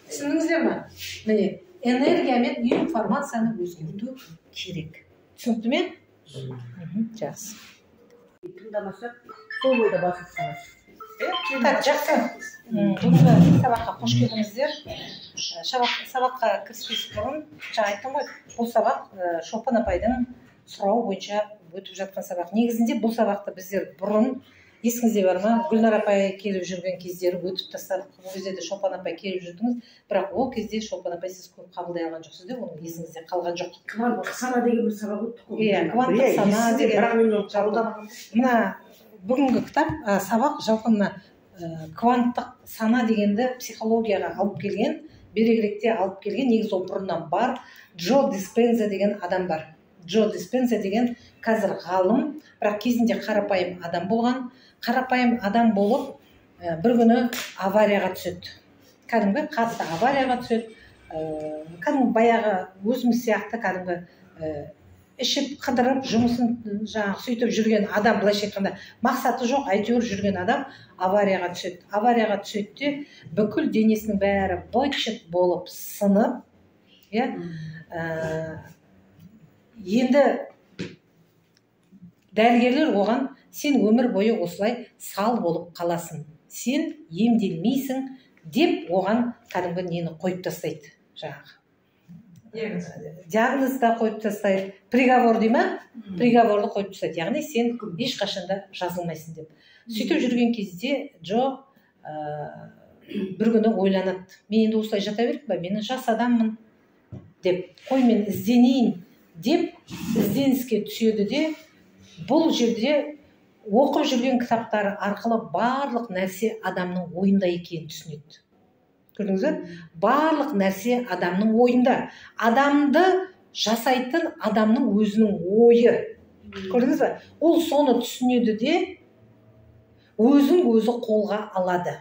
Түсіндіңіздер ме? Міне, энергия мен информацияны өзгерту керек. Түсінікті ме? Жақсы. Тыңдамасақ, сол бойда басып қаласыз. Так, жақсы. Бүгінгі сабаққа қош келдіңіздер. Сабаққа кіріспес бұрын, жаңа айттым ғой, бұл сабақ Шопан апайдың сұрауы бойынша өтіп жатқан сабақ. Негізінде бұл сабақты біздер бұрын есіңізде бар ма, Гүлнар апай келіп жүрген кездері өтіп тастадық. Ол кезде де Шолпан апай келіп жүрдіңіз, бірақ ол кезде Шолпан апай сіз көп қабылдай алған жоқсыз деп, оның есіңізде қалған жоқ. Кванттық сана деген бір сабақ өттік қой. Иә, кванттық сана деген. Мына бүгінгі кітап сабақ жалпы мына кванттық сана дегенді психологияға алып келген, берегіректе алып келген, негізі ол бұрыннан бар, Джо Диспенза деген адам бар. Джо Диспенза деген қазір ғалым, бірақ кезінде қарапайым адам болған. Қарапайым адам болып, бір күні аварияға түседі. Кәдімгі қатты аварияға түседі. Кәдімгі баяғы өзіміз сияқты кәдімгі ішіп қыдырып жұмысын жаңағы сөйтіп жүрген адам, былайша айтқанда мақсаты жоқ, әйтеуір жүрген адам аварияға түседі. Аварияға түседі де бүкіл денесінің бәрі быт-шыт болып сынып, енді дәрігерлер оған сен өмір бойы осылай сал болып қаласың, сен емделмейсің деп оған кәдімгі нені қойып тастайды, жаңағы диагноз да қойып тастайды, приговор дей ма, приговорды қойып тастайды, яғни сен ешқашанда жазылмайсың деп. Сөйтіп жүрген кезде Джо бір күні ойланады, мен енді осылай жата беріп па, мен жас адаммын деп, қой мен ізденейін деп ізденіске түседі де, бұл жерде оқып жүрген кітаптары арқылы барлық нәрсе адамның ойында екенін түсінеді. Көрдіңіз бе? Барлық нәрсе адамның ойында. Адамды жасайтын адамның өзінің ойы. Көрдіңіз бе? Ол соны түсінеді де өзін өзі қолға алады.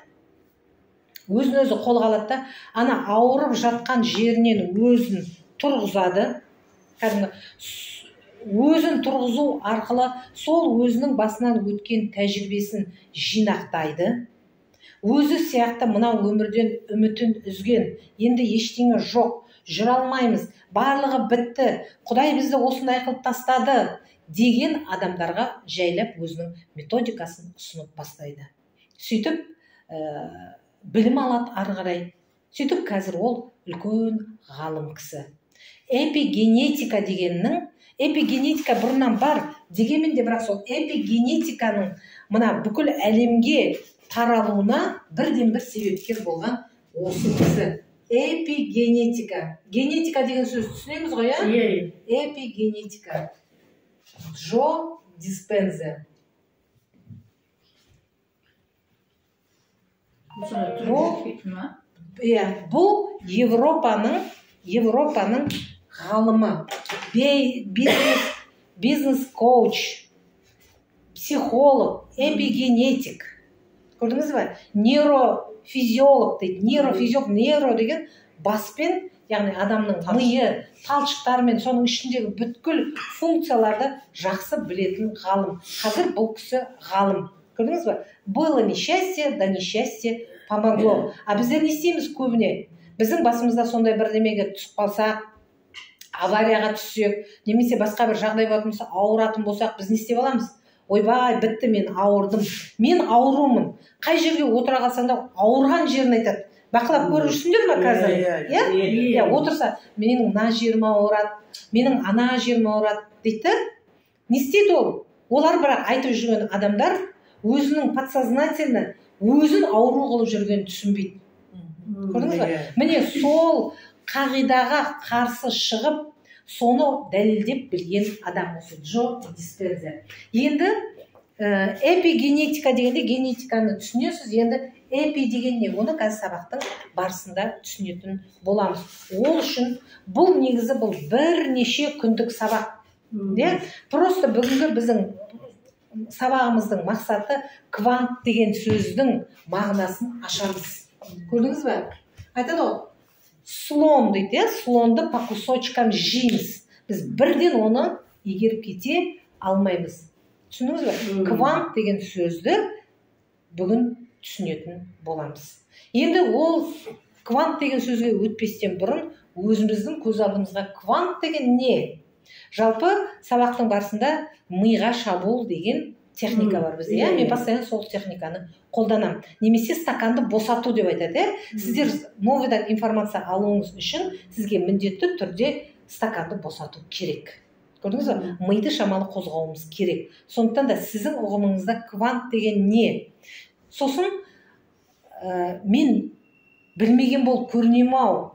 Өзін өзі қолға алады да, ана ауырып жатқан жерінен өзін тұрғызады. Өзін тұрғызу арқылы сол өзінің басынан өткен тәжірибесін жинақтайды. Өзі сияқты мына өмірден үмітін үзген, енді ештеңе жоқ, жүре алмаймыз, барлығы бітті, Құдай бізді осындай қылып тастады деген адамдарға жайлап өзінің методикасын ұсынып бастайды. Сөйтіп білім алады ары қарай. Сөйтіп қазір ол үлкен ғалым кісі. Эпигенетика дегеннің, эпигенетика бұрыннан бар дегенмен де, бірақ сол эпигенетиканың мына бүкіл әлемге таралуына бірден бір себепкер болған осы кісі. Эпигенетика. Генетика деген сөз түсінеміз ғой, иә? Эпигенетика. Джо Диспенза. Бұл Европаның ғалымы, бизнес-коуч, психолог, эпигенетик. Көрдіңіз бе? Нейрофизиолог дейді. Нейрофизиолог, нейро деген баспен, яғни адамның миы, талшықтарымен, соның ішіндегі бүткіл функцияларды жақсы білетін ғалым. Қазір бұл кісі ғалым. Көрдіңіз бе? Было несчастье, да несчастье помогло. А біздер не істейміз көбіне? Біздің басымызда сондай бірдемеге түсіп қалсақ, аварияға түссек, немесе басқа бір жағдай болатын болса, ауыратын болсақ, біз не істеп аламыз? Ойбай, бітті, мен ауырдым. Мен аурумын. Қай жерге отыра қалсаң да ауырған жерін айтады. Бақылап көріп жүрсіңдер ме қазір? Иә, отырса, менің мына жерім ауырады, менің ана жерім ауырады дейді. Не істейді ол? Олар бірақ айтып жүрген адамдар өзінің подсознательно өзін ауру қылып жүргенін түсінбейді. Көрдіңіз бе? Міне сол қағидаға қарсы шығып, соны дәлелдеп білген адам осы Джо Диспенза. Енді эпигенетика дегенде генетиканы түсінесіз, енді эпи деген не? Оны қазір сабақтың барысында түсінетін боламыз. Ол үшін бұл негізі бұл бірнеше күндік сабақ. Просто бүгінгі біздің сабағымыздың мақсаты квант деген сөздің мағынасын ашамыз. Көрдіңіз бе? Айтады ол, слон дейді, слонды по кусочкам жейміз. Біз бірден оны егеріп кете алмаймыз. Түсіндіңіз бе? Квант деген сөзді бүгін түсінетін боламыз. Енді ол квант деген сөзге өтпестен бұрын өзіміздің көз алдымызға квант деген не? Жалпы сабақтың барысында миға шабуыл деген техника бар бізде. Мен постоянно сол техниканы қолданамын. Немесе стаканды босату деп айтады. Сіздер новыйдан информация алуыңыз үшін сізге міндетті түрде стаканды босату керек. Көрдіңіз бе? Миды шамалы қозғауымыз керек. Сондықтан да сіздің ұғымыңызда квант деген не? Сосын мен білмеген болып көрінемін ау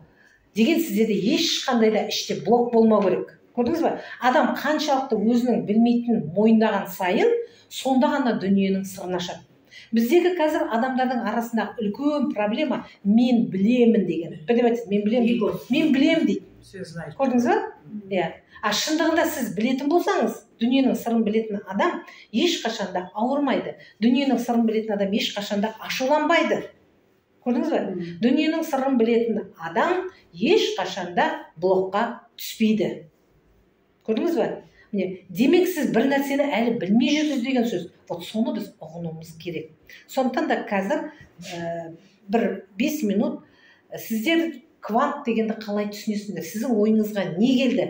деген сізде де ешқандай да іште блок болмау керек. Көрдіңіз бе? Адам қаншалықты өзінің білмейтінін мойындаған сайын, сонда ғана дүниенің сырын ашады. Біздегі қазір адамдардың арасындағы үлкен проблема мен білемін деген. Мен білемін дейді. Көрдіңіз бе? Иә. А шындығында сіз білетін болсаңыз, дүниенің сырын білетін адам ешқашанда ауырмайды. Дүниенің сырын білетін адам ешқашанда ашуланбайды. Көрдіңіз бе? Дүниенің сырын білетін адам ешқашанда блокқа түспейді. Көрдіңіз бе? Демек сіз бір нәрсені әлі білмей жүрсіз деген сөз. Вот соны біз ұғынуымыз керек. Сондықтан да қазір бір 5 минут сіздер квант дегенді қалай түсінесіңдер? Сіздің ойыңызға не келді?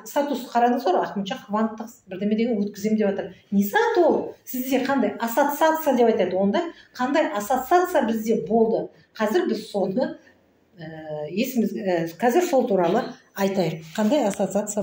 Статус қараңыз ғой, Ахметжан кванттық бірдеме деген өткізем деп жатыр. Не зат ол? Сізде қандай ассоциация деп айтады. Онда қандай ассоциация бізде болды? Қазір біз соны қазір сол туралы айтайық. Қандай ассоциация?